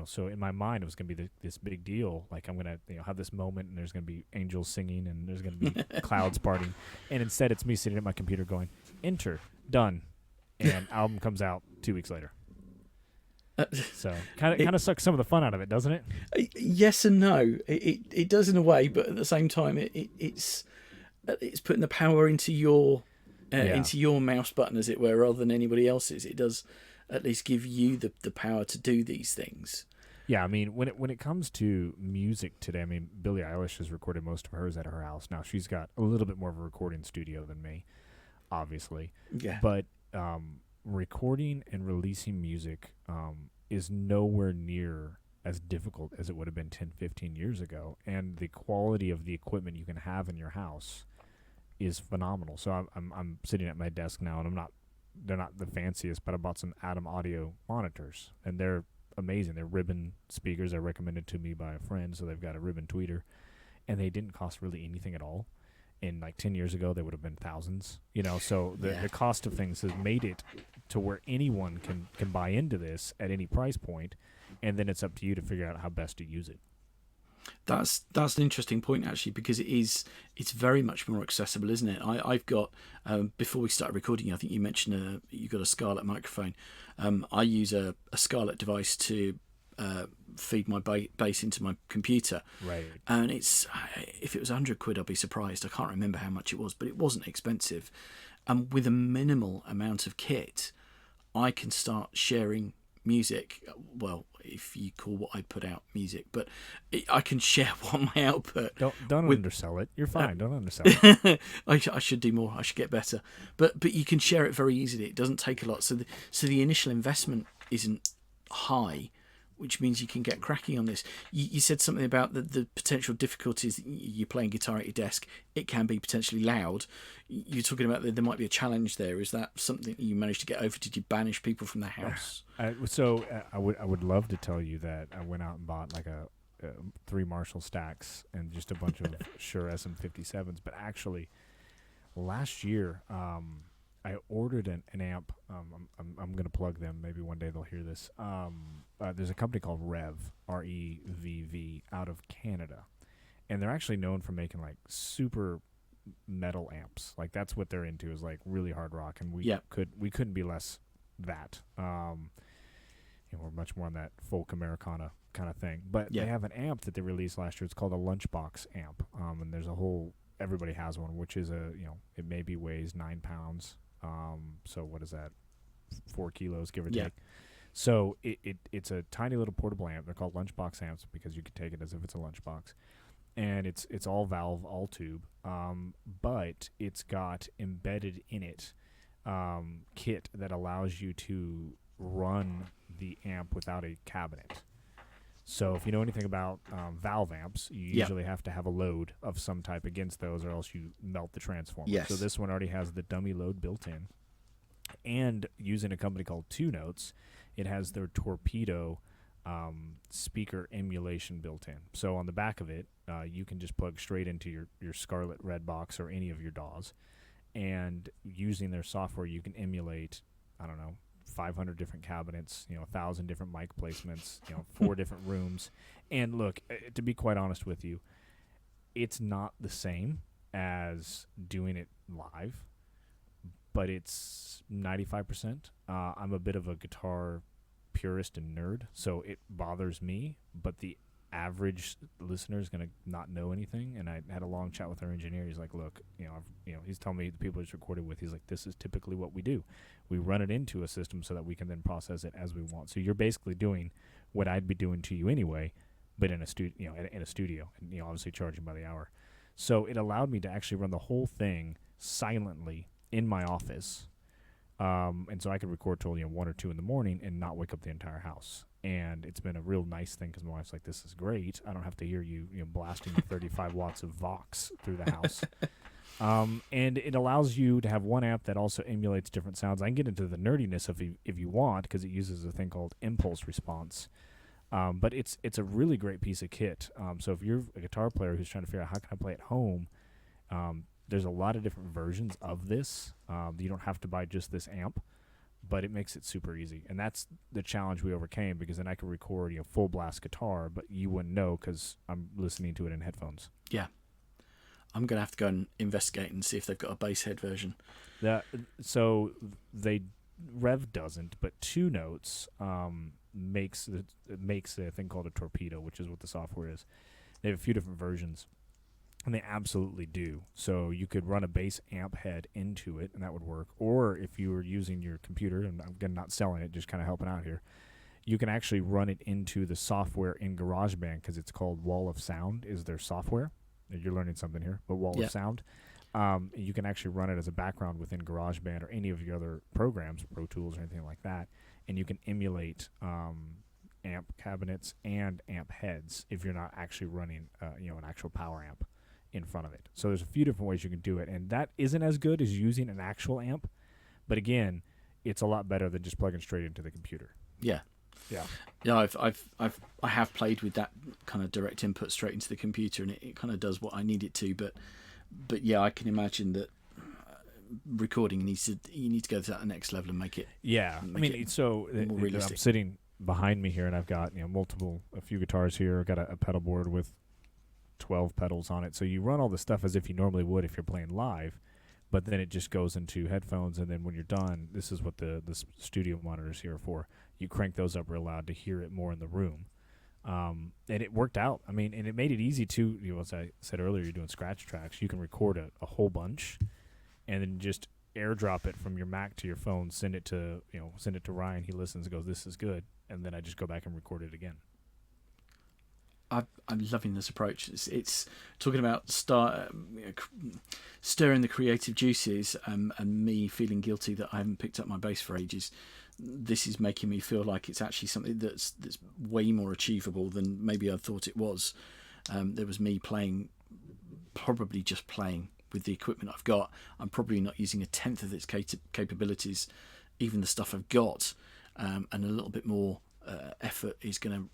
So in my mind, it was going to be this big deal. Like, I'm going to have this moment, and there's going to be angels singing, and there's going to be clouds parting. And instead, it's me sitting at my computer going, enter, done. And album comes out 2 weeks later. So kind of sucks some of the fun out of it, doesn't it? Yes and no. It does in a way, but at the same time, it's putting the power into your mouse button, as it were, rather than anybody else's. It does at least give you the power to do these things. Yeah, I mean, when it comes to music today, I mean, Billie Eilish has recorded most of hers at her house. Now, she's got a little bit more of a recording studio than me, obviously. Yeah. But recording and releasing music is nowhere near as difficult as it would have been 10, 15 years ago. And the quality of the equipment you can have in your house is phenomenal. So I'm sitting at my desk now, and they're not the fanciest, but I bought some Atom Audio monitors, and they're amazing. They're ribbon speakers. They're recommended to me by a friend, so they've got a ribbon tweeter, and they didn't cost really anything at all. And like 10 years ago, they would have been thousands. So the cost of things has made it to where anyone can buy into this at any price point, and then it's up to you to figure out how best to use it. That's an interesting point, actually, because it's very much more accessible, isn't it? I've got before we started recording, I think you mentioned you got a Scarlett microphone. I use a Scarlett device to feed my bass into my computer, Right. and it's if it was £100, I'd be surprised. I can't remember how much it was, but it wasn't expensive. And with a minimal amount of kit, I can start sharing music. Well, if you call what I put out music, but I can share what my output. Don't undersell it. You're fine. Don't undersell it. I should do more. I should get better. But you can share it very easily. It doesn't take a lot. So the initial investment isn't high, which means you can get cracking on this. You said something about the potential difficulties. You're playing guitar at your desk. It can be potentially loud. You're talking about there might be a challenge there. Is that something you managed to get over? Did you banish people from the house? I would love to tell you that I went out and bought like a 3 Marshall stacks and just a bunch of Shure SM57s. But actually, last year, I ordered an amp. I'm going to plug them. Maybe one day they'll hear this. There's a company called Rev, REVV, out of Canada. And they're actually known for making like super metal amps. Like that's what they're into, is like really hard rock. And we couldn't be less that. We're much more on that folk Americana kind of thing. But they have an amp that they released last year. It's called a Lunchbox amp. And there's everybody has one, which is it maybe weighs 9 pounds. So what is that? 4 kilos, give or take. So it's a tiny little portable amp. They're called Lunchbox amps because you can take it as if it's a lunchbox, and it's all valve, all tube. But it's got embedded in it kit that allows you to run the amp without a cabinet. So if you know anything about valve amps, you usually have to have a load of some type against those, or else you melt the transformer. Yes. So this one already has the dummy load built in. And using a company called Two Notes, it has their Torpedo speaker emulation built in. So on the back of it, you can just plug straight into your Scarlett Red box or any of your DAWs. And using their software, you can emulate, 500 different cabinets, 1,000 different mic placements, 4 different rooms. And look, to be quite honest with you, it's not the same as doing it live, but it's 95%. I'm a bit of a guitar purist and nerd, so it bothers me, but the average listener is going to not know anything. And I had a long chat with our engineer. He's like, look, he's telling me the people he's recorded with, he's like, this is typically what we do. We run it into a system so that we can then process it as we want. So you're basically doing what I'd be doing to you anyway, but in a studio, in a studio, and obviously charging by the hour. So it allowed me to actually run the whole thing silently in my office. And so I could record till 1 or 2 in the morning and not wake up the entire house. And it's been a real nice thing because my wife's like, this is great. I don't have to hear you, blasting 35 watts of Vox through the house. And it allows you to have one amp that also emulates different sounds. I can get into the nerdiness if you want, because it uses a thing called impulse response. But it's a really great piece of kit. So if you're a guitar player who's trying to figure out how can I play at home, there's a lot of different versions of this. You don't have to buy just this amp, but it makes it super easy. And that's the challenge we overcame, because then I could record full blast guitar, but you wouldn't know because I'm listening to it in headphones. Yeah. I'm going to have to go and investigate and see if they've got a bass head version. So Rev doesn't, but Two Notes makes a thing called a Torpedo, which is what the software is. They have a few different versions. And they absolutely do. So you could run a bass amp head into it, and that would work. Or if you were using your computer, and I'm not selling it, just kind of helping out here, you can actually run it into the software in GarageBand, because it's called Wall of Sound is their software. You're learning something here, but Wall of Sound. You can actually run it as a background within GarageBand or any of your other programs, Pro Tools or anything like that, and you can emulate amp cabinets and amp heads if you're not actually running an actual power amp in front of it. So there's a few different ways you can do it, and that isn't as good as using an actual amp, but again, it's a lot better than just plugging straight into the computer. Yeah. I have played with that kind of direct input straight into the computer, and it kind of does what I need it to. But yeah, I can imagine that recording you need to go to that next level and make it. Yeah, more realistic. I'm sitting behind me here, and I've got a few guitars here. I've got a pedal board with 12 pedals on it. So you run all the stuff as if you normally would if you're playing live, but then it just goes into headphones, and then when you're done, this is what the studio monitors here are for. You crank those up real loud to hear it more in the room. And it worked out. I mean, and it made it easy too. You know, as I said earlier, you're doing scratch tracks. You can record a whole bunch, and then just airdrop it from your Mac to your phone. Send it to Ryan. He listens and goes, "This is good," and then I just go back and record it again. I'm loving this approach. It's talking about stirring the creative juices, and me feeling guilty that I haven't picked up my bass for ages. This is making me feel like it's actually something that's way more achievable than maybe I thought it was. There was me probably just playing with the equipment I've got. I'm probably not using a tenth of its capabilities, even the stuff I've got, and a little bit more effort is going to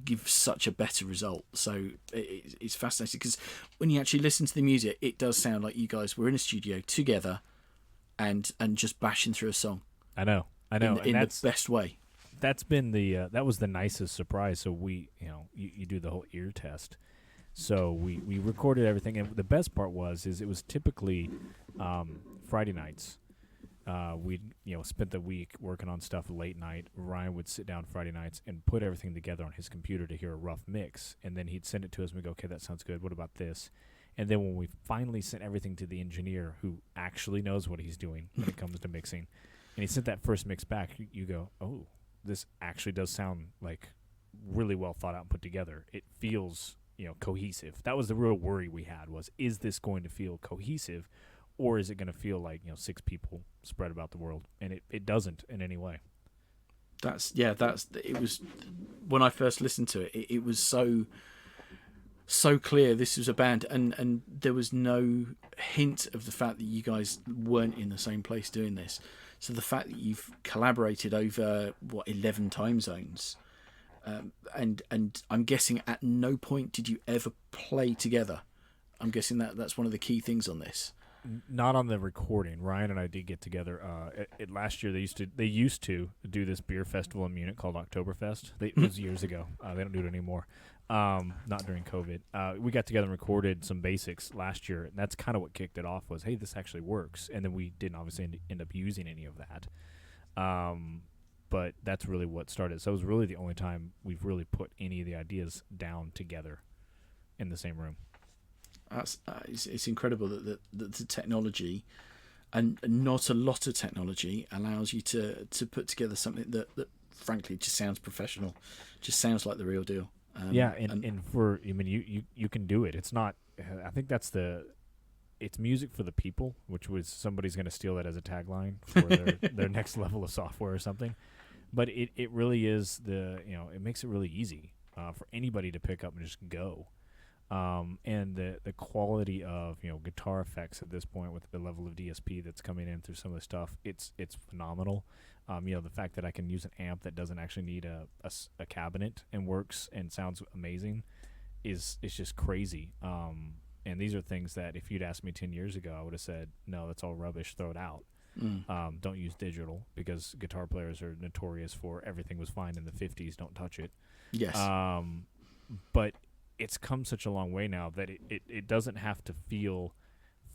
give such a better result. So it's fascinating, because when you actually listen to the music, it does sound like you guys were in a studio together and just bashing through a song. I know, in the best way. That's been that was the nicest surprise. So we, you do the whole ear test. So we recorded everything, and the best part is it was typically Friday nights. We'd spent the week working on stuff late night. Ryan would sit down Friday nights and put everything together on his computer to hear a rough mix, and then he'd send it to us and we'd go, "Okay, that sounds good. What about this?" And then when we finally sent everything to the engineer, who actually knows what he's doing when it comes to mixing, and he sent that first mix back, you go, "Oh, this actually does sound like really well thought out and put together. It feels cohesive." That was the real worry we had, was, is this going to feel cohesive, or is it going to feel like 6 people spread about the world? And it doesn't in any way. It was, when I first listened to it, it was so clear this was a band, and there was no hint of the fact that you guys weren't in the same place doing this. So the fact that you've collaborated over 11 time zones, and I'm guessing at no point did you ever play together. I'm guessing that's one of the key things on this. Not on the recording. Ryan and I did get together. Last year they used to do this beer festival in Munich called Oktoberfest. It was years ago. They don't do it anymore. Not during COVID. We got together and recorded some basics last year, and that's kind of what kicked it off. Was, hey, this actually works, and then we didn't obviously end up using any of that. But that's really what started. So it was really the only time we've really put any of the ideas down together in the same room. It's incredible that the technology, and not a lot of technology, allows you to put together something that frankly just sounds professional, just sounds like the real deal. And for, I mean, you can do it. It's not, I think it's music for the people, which was, somebody's going to steal that as a tagline for their next level of software or something. But it really is it makes it really easy for anybody to pick up and just go. And the quality of guitar effects at this point, with the level of DSP that's coming in through some of the stuff, it's phenomenal. The fact that I can use an amp that doesn't actually need a cabinet and works and sounds amazing is just crazy. And these are things that if you'd asked me 10 years ago, I would have said, no, that's all rubbish, throw it out. Don't use digital, because guitar players are notorious for everything was fine in the 50s, don't touch it. Yes. But it's come such a long way now that it doesn't have to feel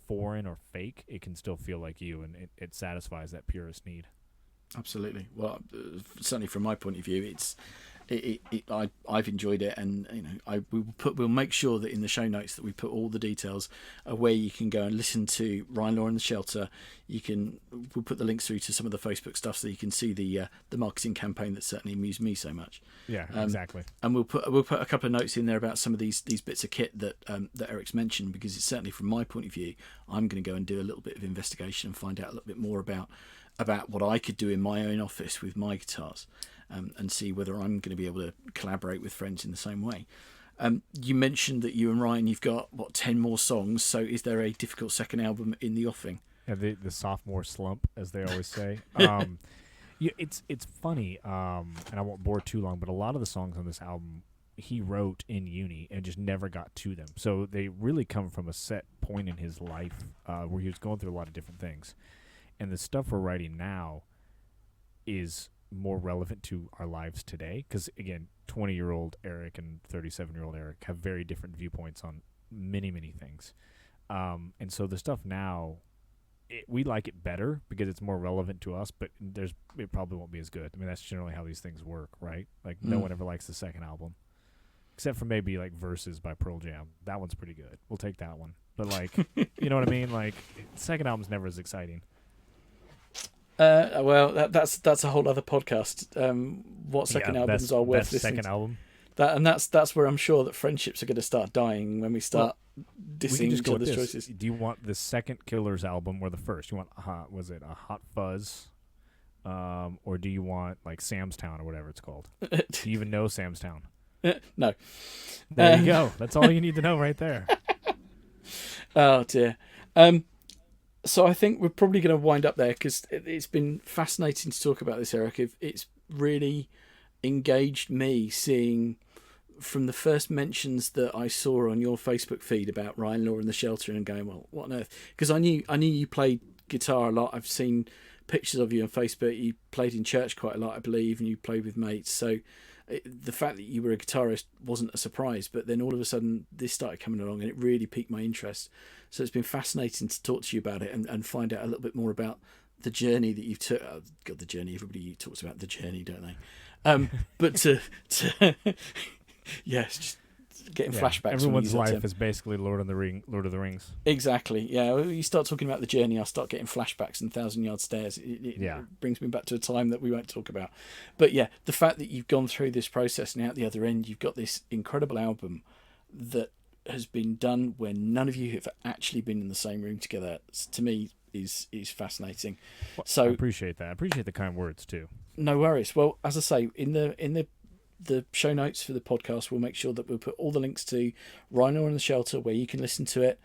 foreign or fake. It can still feel like you, and it satisfies that purist need. Absolutely. Well, certainly from my point of view, I've enjoyed it, and we'll make sure that in the show notes that we put all the details of where you can go and listen to Ryan Law and the Shelter. We'll put the links through to some of the Facebook stuff so you can see the marketing campaign that certainly amused me so much. Yeah, exactly. And we'll put a couple of notes in there about some of these bits of kit that Eric's mentioned, because it's certainly from my point of view, I'm going to go and do a little bit of investigation and find out a little bit more about what I could do in my own office with my guitars, and see whether I'm going to be able to collaborate with friends in the same way. You mentioned that you and Ryan, you've got 10 more songs. So is there a difficult second album in the offing? Yeah, the sophomore slump, as they always say. It's funny, and I won't bore too long, but a lot of the songs on this album he wrote in uni and just never got to them. So they really come from a set point in his life where he was going through a lot of different things. And the stuff we're writing now is more relevant to our lives today, because again, 20-year-old Eric and 37-year-old Eric have very different viewpoints on many, many things. And so the stuff now, we like it better because it's more relevant to us, but it probably won't be as good. I mean, that's generally how these things work, right? Like, no one ever likes the second album. Except for maybe, like, Versus by Pearl Jam. That one's pretty good. We'll take that one. But, like, you know what I mean? Like, second album's never as exciting. Well, that's a whole other podcast. What second albums are worth listening second to? album? That's where I'm sure that friendships are going to start dying when we start dissing each other's choices. Do you want the second Killers album or the first? You want was it a Hot Fuzz, or do you want like Sam's Town or whatever it's called? Do you even know Sam's Town? No. There you go. That's all you need to know right there. Oh dear. So I think we're probably going to wind up there because it's been fascinating to talk about this, Eric. It's really engaged me seeing from the first mentions that I saw on your Facebook feed about Ryan Law and the Shelter and going, well, what on earth? Because I knew you played guitar a lot. I've seen pictures of you on Facebook. You played in church quite a lot, I believe, and you played with mates. So the fact that you were a guitarist wasn't a surprise, but then all of a sudden this started coming along and it really piqued my interest. So it's been fascinating to talk to you about it and find out a little bit more about the journey that you took. Oh, God, the journey. Everybody talks about the journey, don't they? But to yes, just getting flashbacks. Everyone's life is basically Lord of the Rings. Exactly. Yeah. When you start talking about the journey, I start getting flashbacks and 1,000-yard stares. It brings me back to a time that we won't talk about. But yeah, the fact that you've gone through this process and out the other end, you've got this incredible album that has been done when none of you have actually been in the same room together. To me, is fascinating. Well, so I appreciate that. I appreciate the kind words too. No worries. Well, as I say, in the show notes for the podcast, we'll make sure that we'll put all the links to Ryan Law and the Shelter where you can listen to it.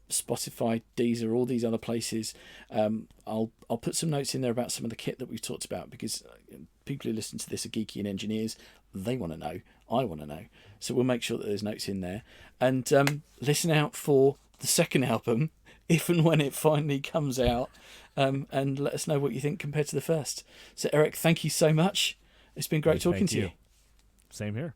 Spotify, Deezer, all these other places. I'll put some notes in there about some of the kit that we've talked about because people who listen to this are geeky and engineers. They want to know. I want to know. So we'll make sure that there's notes in there. And listen out for the second album if and when it finally comes out. And let us know what you think compared to the first. So Eric, thank you so much. It's been great talking to you. Same here.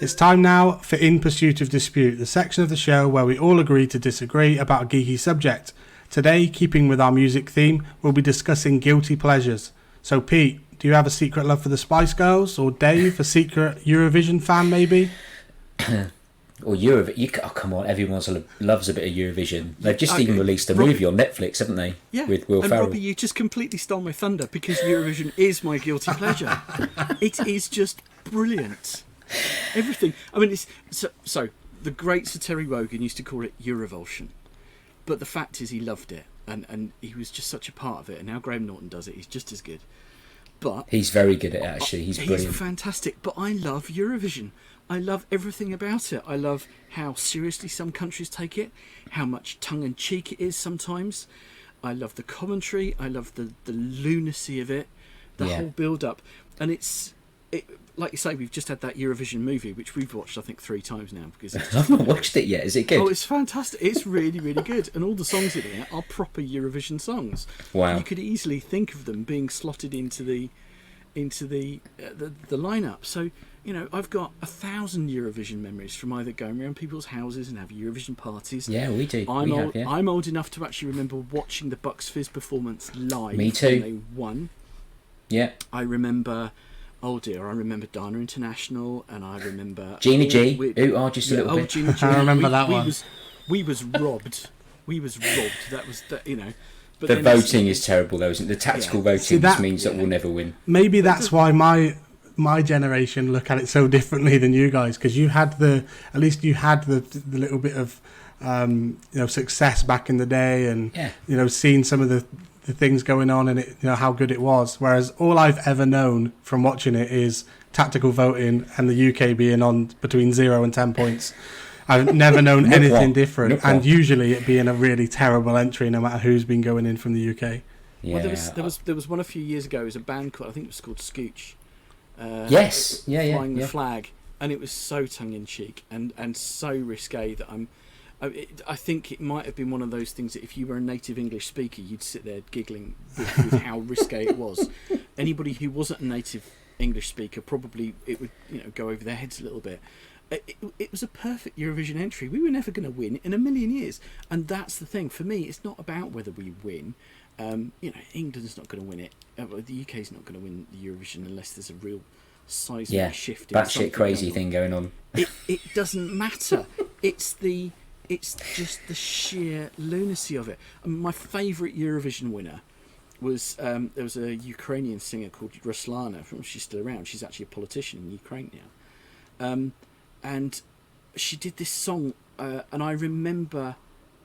It's time now for In Pursuit of Dispute, the section of the show where we all agree to disagree about a geeky subject. Today, keeping with our music theme, we'll be discussing guilty pleasures. So Pete, do you have a secret love for the Spice Girls? Or Dave, a secret Eurovision fan maybe? Or Eurovision. Oh, come on, everyone loves a bit of Eurovision. They've just even released a movie on Netflix, haven't they? Yeah. With Will Ferrell. Robbie, you just completely stole my thunder because Eurovision is my guilty pleasure. It is just brilliant. Everything. I mean, it's so the great Sir Terry Wogan used to call it Eurovulsion, but the fact is he loved it and he was just such a part of it. And now Graham Norton does it. He's just as good. But he's very good at it, actually. He's brilliant. He's fantastic. But I love Eurovision. I love everything about it. I love how seriously some countries take it, how much tongue-in-cheek it is sometimes. I love the commentary. I love the lunacy of it, the whole build-up. And like you say, we've just had that Eurovision movie, which we've watched, I think, 3 times now. Because I've not watched it yet. Is it good? Oh, it's fantastic. It's really, really good. And all the songs in it are proper Eurovision songs. Wow. You could easily think of them being slotted into the lineup. So, you know, I've got 1,000 Eurovision memories from either going around people's houses and having Eurovision parties. Yeah, we do. I'm old enough to actually remember watching the Bucks Fizz performance live. Me too. When they won. Yeah. I remember... Oh dear, I remember Dana International, and I remember... Gina G. Just a little bit. Gina G. I remember that one. We was robbed. We was robbed. That was, you know... But the voting is terrible, though, isn't it? The tactical voting just means that we'll never win. Maybe that's why my generation look at it so differently than you guys, because you had the little bit of success back in the day, and seeing some of the things going on and it, how good it was. Whereas all I've ever known from watching it is tactical voting and the UK being on between 0 and 10 points. I've never known anything different, and usually it being a really terrible entry, no matter who's been going in from the UK. Yeah. Well, there was one a few years ago. It was a band called, I think it was called Scooch. Yes, flying the flag, and it was so tongue in cheek and so risque that I think it might have been one of those things that if you were a native English speaker, you'd sit there giggling with how risque it was. Anybody who wasn't a native English speaker, probably it would go over their heads a little bit. It was a perfect Eurovision entry. We were never going to win in a million years, and that's the thing. For me, it's not about whether we win. England's not going to win it. The UK's not going to win the Eurovision unless there's a real seismic shift. Batshit crazy thing going on. It doesn't matter. It's just the sheer lunacy of it. My favourite Eurovision winner was there was a Ukrainian singer called Ruslana. She's still around. She's actually a politician in Ukraine now. And she did this song, and I remember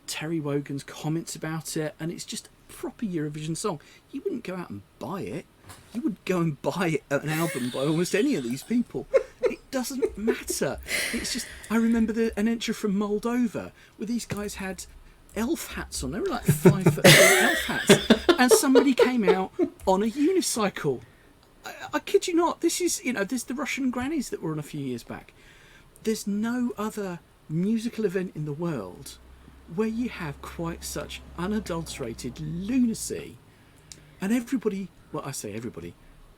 Terry Wogan's comments about it, and it's just a proper Eurovision song. You wouldn't go out and buy it. You would go and buy an album by almost any of these people. It doesn't matter. It's just, I remember an entry from Moldova where these guys had elf hats on. They were like 5 foot elf hats, and somebody came out on a unicycle. I kid you not. This is, there's the Russian grannies that were on a few years back. There's no other musical event in the world where you have quite such unadulterated lunacy, and everybody, well, I say everybody,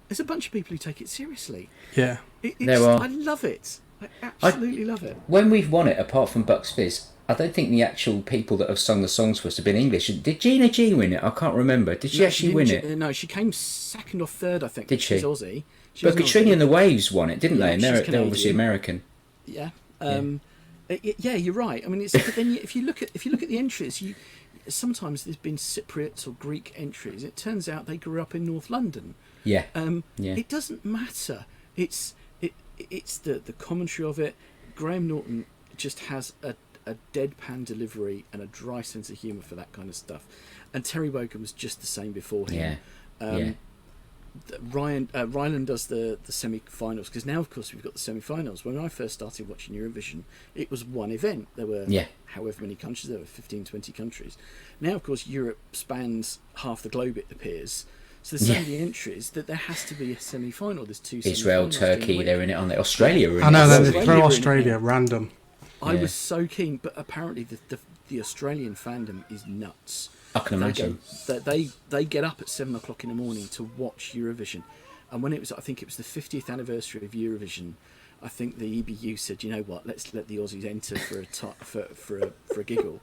there's a bunch of people who take it seriously. Yeah. There are. I love it. I absolutely love it. When we've won it, apart from Bucks Fizz, I don't think the actual people that have sung the songs for us have been English. Did Gina G win it? I can't remember. Did she actually win it? No, she came second or third, I think. Did she? She's Aussie. But Katrina and the Waves won it, didn't they? And they're Canadian. obviously American. Yeah. Yeah, you're right. I mean, but then if you look at the entries, sometimes there's been Cypriots or Greek entries. It turns out they grew up in North London. Yeah. It doesn't matter. It's the commentary of it. Graham Norton just has a deadpan delivery and a dry sense of humour for that kind of stuff. And Terry Wogan was just the same before him. Yeah. Ryland does the semi-finals, because now of course we've got the semi-finals. When I first started watching Eurovision, it was one event. There were however many countries, there were 15, 20 countries. Now of course Europe spans half the globe, it appears. So there's so many entries that there has to be a semi-final. There's 2 Israel, semi-finals Turkey, they're in it, aren't they? Australia are in it. I know, as then well. they throw Australia random. I was so keen, but apparently the Australian fandom is nuts. I can imagine. They get up at 7 o'clock in the morning to watch Eurovision, and when I think it was the 50th anniversary of Eurovision, I think the EBU said, you know what, let's let the Aussies enter for a giggle,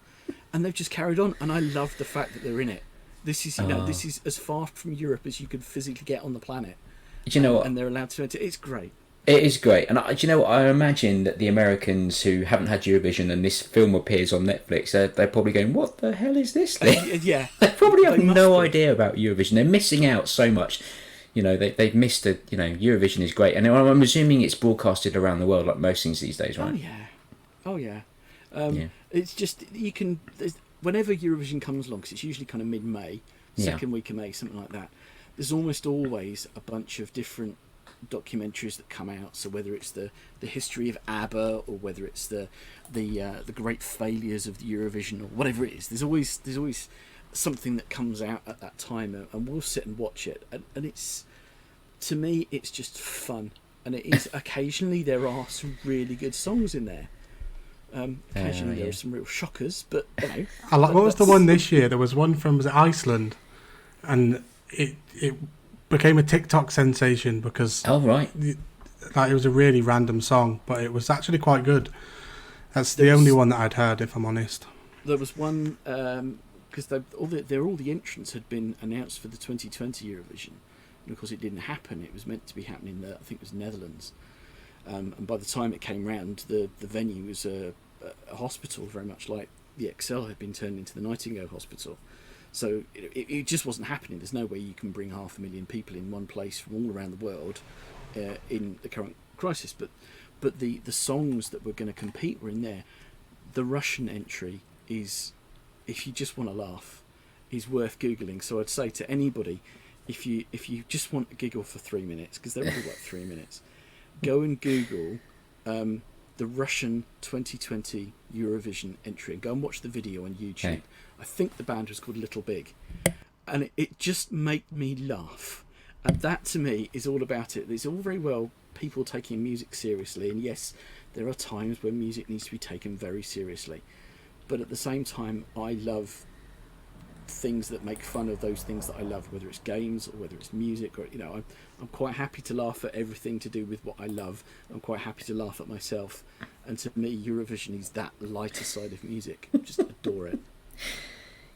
and they've just carried on. And I love the fact that they're in it. This is this is as far from Europe as you could physically get on the planet. Do you know what? And they're allowed to enter. It's great. It is great, and do you know what? I imagine that the Americans who haven't had Eurovision and this film appears on Netflix, they're probably going, "What the hell is this thing?" Yeah, they probably have no idea about Eurovision. They're missing out so much. They've missed it. Eurovision is great, and I'm assuming it's broadcasted around the world like most things these days, right? Oh yeah. It's just whenever Eurovision comes along, 'cause it's usually kind of mid-May, second week of May, something like that. There's almost always a bunch of different documentaries that come out. So whether it's the history of ABBA, or whether it's the great failures of the Eurovision, or whatever it is, there's always something that comes out at that time, and we'll sit and watch it, and it's, to me, it's just fun. And it is occasionally there are some really good songs in there. Occasionally there are some real shockers, but what was the one this year? There was one from Iceland, and it became a TikTok sensation because it was a really random song, but it was actually quite good. That's the only one that I'd heard, if I'm honest. There was one because all the entrants had been announced for the 2020 Eurovision, and of course it didn't happen. It was meant to be happening in I think it was Netherlands, and by the time it came round, the venue was a hospital, very much like the Excel had been turned into the Nightingale Hospital. So it just wasn't happening. There's no way you can bring 500,000 people in one place from all around the world in the current crisis. But the songs that were going to compete were in there. The Russian entry is, if you just want to laugh, is worth Googling. So I'd say to anybody, if you just want a giggle for 3 minutes, because they're all like 3 minutes, go and Google the Russian 2020 Eurovision entry and go and watch the video on YouTube. Okay. I think the band was called Little Big, and it just made me laugh. And that to me is all about it. It's all very well people taking music seriously, and yes, there are times when music needs to be taken very seriously. but at the same time, I love things that make fun of those things that I love, whether it's games or whether it's music, or I'm quite happy to laugh at everything to do with what I love. I'm quite happy to laugh at myself, and to me, Eurovision is that lighter side of music. I just adore it.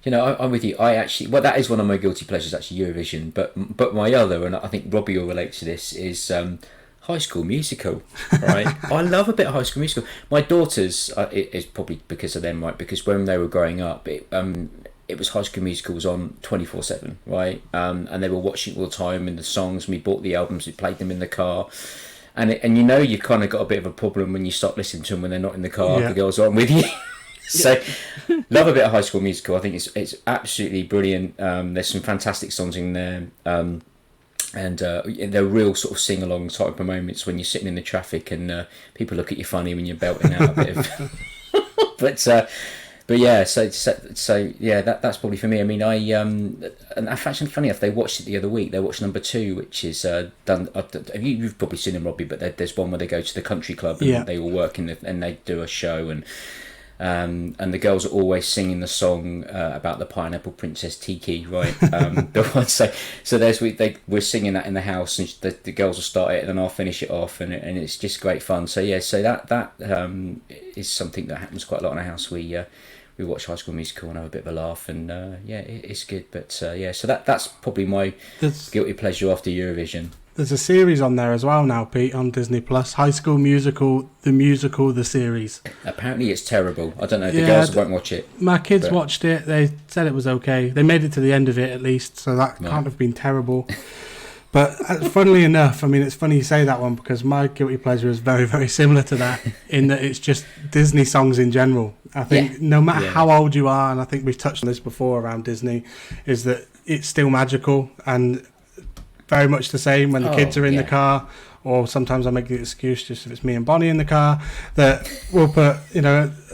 I'm with you. That is one of my guilty pleasures, actually, Eurovision. But my other, and I think Robbie will relate to this, is High School Musical. Right, I love a bit of High School Musical. My daughters, it's probably because of them, right? Because when they were growing up, it was High School Musical was on 24/7, right? And they were watching it all the time, and the songs. We bought the albums, we played them in the car, and you've kind of got a bit of a problem when you start listening to them when they're not in the car. The girls aren't with you. So, love a bit of High School Musical. I think it's absolutely brilliant. There's some fantastic songs in there, and they're real sort of sing along type of moments when you're sitting in the traffic and people look at you funny when you're belting out a bit of. But yeah, so yeah, that's probably for me. I mean, and actually, funny enough, they watched it the other week. They watched number 2, which is done. You've probably seen them, Robbie, but there's one where they go to the country club and they all work and they do a show, and the girls are always singing the song about the Pineapple Princess Tiki, right? The one, so we're singing that in the house, and the girls will start it, and then I'll finish it off, and it's just great fun. So yeah, so that is something that happens quite a lot in our house. We watch High School Musical and have a bit of a laugh, and it's good. But so that's probably my guilty pleasure after Eurovision. There's a series on there as well now, Pete, on Disney Plus. High School Musical, the series. Apparently it's terrible. I don't know. The girls won't watch it. My kids watched it. They said it was okay. They made it to the end of it at least, so that can't have been terrible. But funnily enough, I mean, it's funny you say that one, because my guilty pleasure is very, very similar to that, in that it's just Disney songs in general. I think no matter how old you are, and I think we've touched on this before around Disney, is that it's still magical and very much the same when the kids are in the car, or sometimes I make the excuse, just if it's me and Bonnie in the car, that we'll put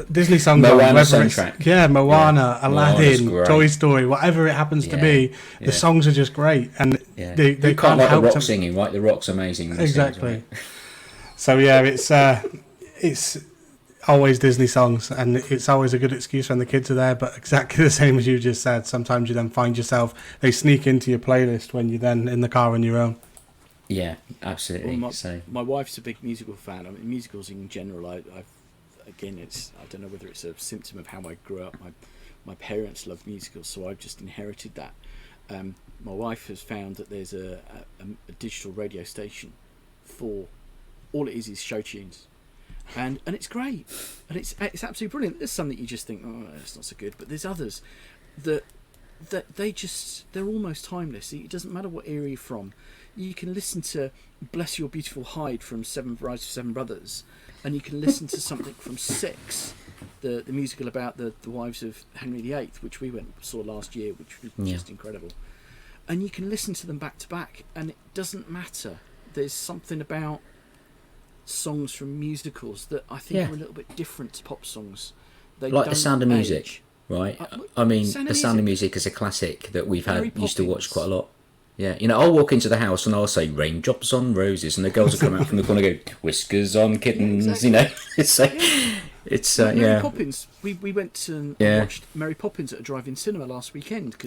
Disney songs Moana on, whether soundtrack. Moana, Aladdin, Toy Story, whatever it happens to be. The songs are just great, and they can't like help the Rock singing, right? The Rock's amazing. Exactly. So yeah, it's always Disney songs, and it's always a good excuse when the kids are there. But exactly the same as you just said, sometimes you then find yourself, they sneak into your playlist when you're then in the car on your own. Yeah, absolutely. Well, my wife's a big musical fan. I mean, musicals in general, I don't know whether it's a symptom of how I grew up. My parents loved musicals, so I've just inherited that. My wife has found that there's a digital radio station for all it is show tunes, and it's great, and it's absolutely brilliant. There's some that you just think, oh, that's not so good, but there's others that they're almost timeless. It doesn't matter what era you're from. You can listen to Bless Your Beautiful Hyde from Rise of Seven Brothers, and you can listen to something from Six, the musical about the wives of Henry VIII, which we saw last year, which was just incredible. And you can listen to them back to back, and it doesn't matter. There's something about songs from musicals that I think are a little bit different to pop songs. They like don't The Sound of Music, age. right? I mean, The Sound of Music is a classic that we've used to watch quite a lot. Yeah, I'll walk into the house and I'll say "Raindrops on Roses," and the girls will come out from the corner and go "Whiskers on Kittens." It's Mary Poppins. We went and watched Mary Poppins at a drive-in cinema last weekend.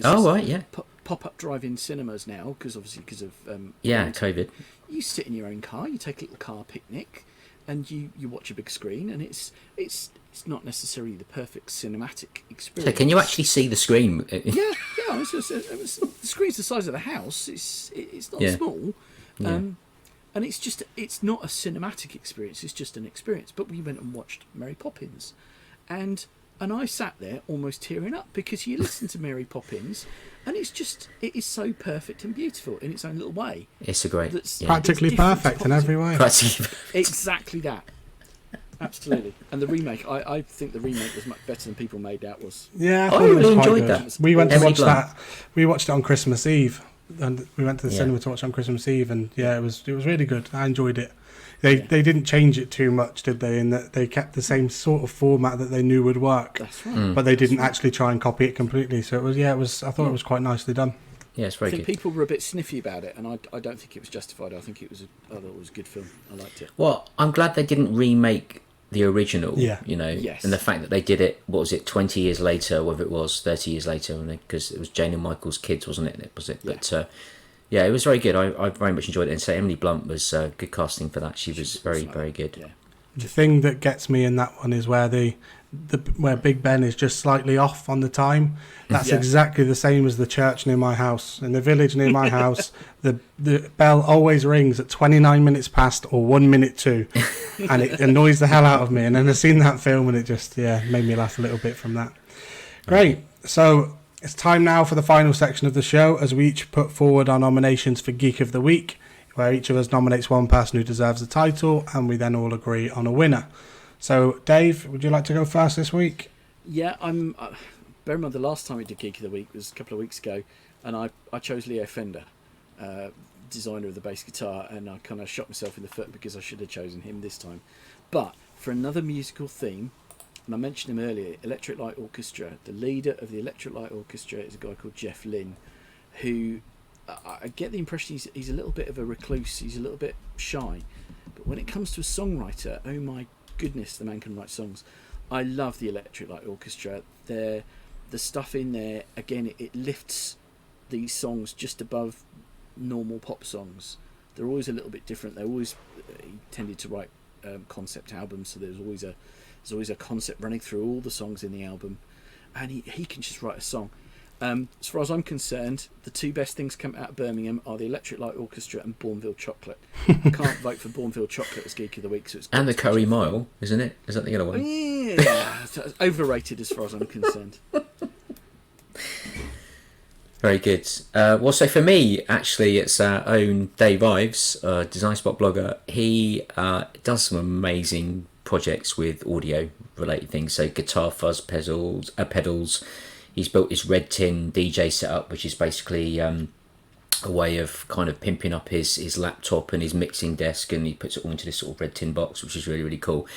Pop-up drive-in cinemas now, because of COVID. You sit in your own car, you take a little car picnic, and you watch a big screen, and it's not necessarily the perfect cinematic experience. So can you actually see the screen? Yeah. The screen's the size of the house. It's not small, and it's not a cinematic experience. It's just an experience. But we went and watched Mary Poppins, and I sat there almost tearing up, because you listen to Mary Poppins, and it is so perfect and beautiful in its own little way. It's a great, practically perfect in every way. Exactly that. Absolutely. And the remake, I think the remake was much better than people made out was. Yeah, I really enjoyed that. We went to watch that. We watched it on Christmas Eve, and we went to the cinema to watch it on Christmas Eve, and it was really good. I enjoyed it. They didn't change it too much, did they? In that they kept the same sort of format that they knew would work. That's right. But they didn't actually try and copy it completely. So it was. I thought it was quite nicely done. Yeah, it's very good. I think people were a bit sniffy about it, and I don't think it was justified. I thought it was a good film. I liked it. Well, I'm glad they didn't remake the original. Yeah. You know, Yes. and the fact that they did it, what was it, 20 years later, whether it was 30 years later, because it was Jane and Michael's kids, wasn't it? Was it? Yeah. But yeah, it was very good. I very much enjoyed it. And so Emily Blunt was good casting for that. She was very, very good. Yeah. The thing that gets me in that one is where where Big Ben is just slightly off on the time. That's Yeah. exactly the same as the church near my house. In the village near my house, the bell always rings at 29 minutes past or 1 minute to, and it annoys the hell out of me. And then I've seen that film and it just made me laugh a little bit from that. Great. So it's time now for the final section of the show, as we each put forward our nominations for Geek of the Week, where each of us nominates one person who deserves the title, and we then all agree on a winner. So, Dave, would you like to go first this week? Yeah, bear in mind the last time we did Geek of the Week was a couple of weeks ago, and I chose Leo Fender, designer of the bass guitar, and I kind of shot myself in the foot because I should have chosen him this time. But for another musical theme, and I mentioned him earlier, Electric Light Orchestra, the leader of the Electric Light Orchestra is a guy called Jeff Lynne, who I get the impression he's a little bit of a recluse, he's a little bit shy, but when it comes to a songwriter, oh my goodness, the man can write songs. I love the Electric Light Orchestra. The stuff in there, again, it lifts these songs just above normal pop songs. They're always a little bit different. They're always he tended to write concept albums, so there's always a concept running through all the songs in the album, and he can just write a song. As far as I'm concerned, the two best things come out of Birmingham are the Electric Light Orchestra and Bourneville Chocolate. I can't vote for Bourneville Chocolate as Geek of the Week. So it's And the Curry Mile, isn't it? Is that the other one? Yeah, it's overrated as far as I'm concerned. Very good. Well, so for me, actually, it's our own Dave Ives, Design Spot blogger. He does some amazing projects with audio-related things, so guitar fuzz pedals. He's built his Red Tin DJ setup, which is basically a way of kind of pimping up his laptop and his mixing desk, and he puts it all into this sort of Red Tin box, which is really, really cool.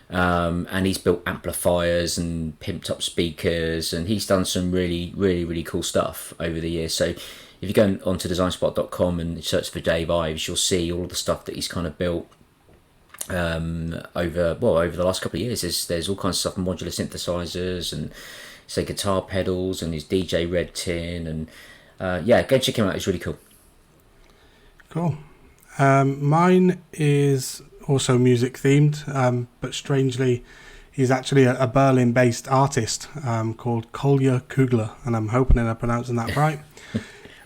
And he's built amplifiers and pimped up speakers, and he's done some really, really, really cool stuff over the years. So if you go onto designspot.com and search for Dave Ives, you'll see all the stuff that he's kind of built over the last couple of years. There's all kinds of stuff, modular synthesizers and say guitar pedals, and his DJ Red Tin, and go check him out. It's really cool. Cool. Mine is also music themed, but strangely he's actually a Berlin based artist called Kolja Kugler, and I'm hoping I'm pronouncing that right.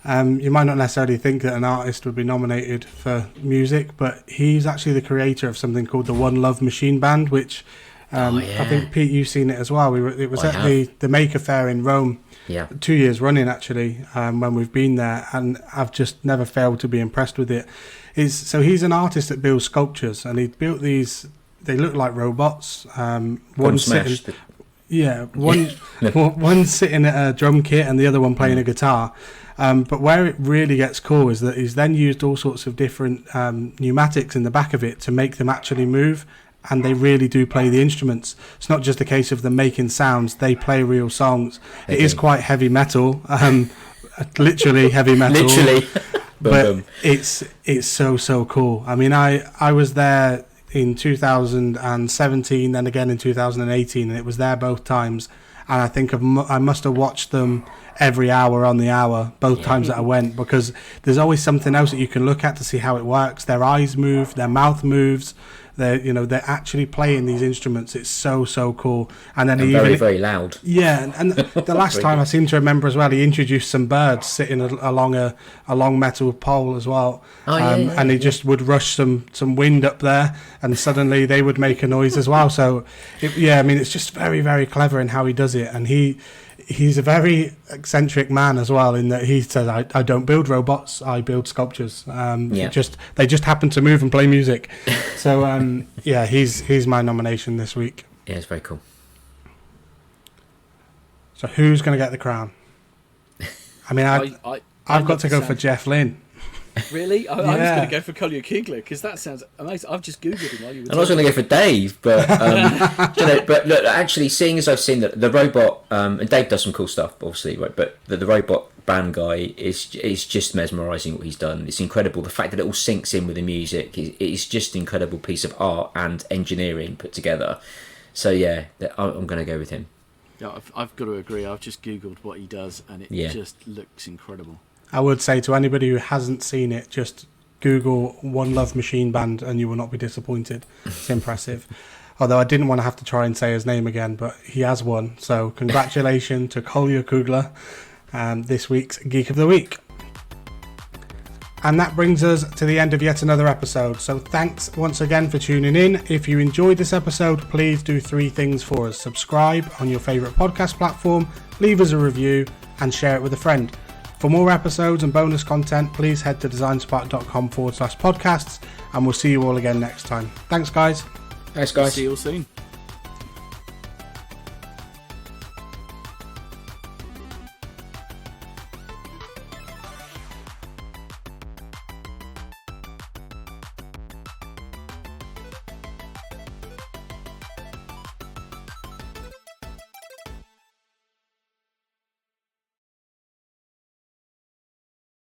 You might not necessarily think that an artist would be nominated for music, but he's actually the creator of something called the One Love Machine Band, which I think, Pete, you've seen it as well. It was at the Maker Faire in Rome, 2 years running actually, when we've been there, and I've just never failed to be impressed with it. So he's an artist that builds sculptures, and he built these. They look like robots. One sitting at a drum kit and the other one playing a guitar. But where it really gets cool is that he's then used all sorts of different pneumatics in the back of it to make them actually move, and they really do play the instruments. It's not just a case of them making sounds, they play real songs. It is quite heavy metal, literally heavy metal. Literally. But it's so cool. I mean, I was there in 2017, then again in 2018, and it was there both times. And I think I must have watched them every hour on the hour, both times that I went, because there's always something else that you can look at to see how it works. Their eyes move, their mouth moves. They're actually playing these instruments. It's so cool. And then very, very loud. Yeah, and the last time I seem to remember as well, he introduced some birds sitting along a long metal pole as well. And he just would rush some wind up there, and suddenly they would make a noise as well. So, it's just very, very clever in how he does it. And he's a very eccentric man as well, in that he says, I don't build robots, I build sculptures. They just happen to move and play music. So he's my nomination this week. Yeah, it's very cool. So who's going to get the crown? I mean, I've got to go for Jeff Lynne. Really? I was going to go for Kolja Kugler, because that sounds amazing. I've just Googled him while you were talking. I was going to go for Dave, but but look, actually, seeing as I've seen that the robot, and Dave does some cool stuff, obviously, right? But the robot band guy is just mesmerising what he's done. It's incredible. The fact that it all syncs in with the music is just an incredible piece of art and engineering put together. So yeah, I'm going to go with him. Yeah, I've got to agree. I've just Googled what he does, and it just looks incredible. I would say to anybody who hasn't seen it, just Google One Love Machine Band and you will not be disappointed. It's impressive. Although I didn't want to have to try and say his name again, but he has won. So congratulations to Kolja Kugler, this week's Geek of the Week. And that brings us to the end of yet another episode. So thanks once again for tuning in. If you enjoyed this episode, please do 3 things for us. Subscribe on your favourite podcast platform, leave us a review, and share it with a friend. For more episodes and bonus content, please head to designspark.com/podcasts, and we'll see you all again next time. Thanks, guys. Thanks, guys. See you all soon.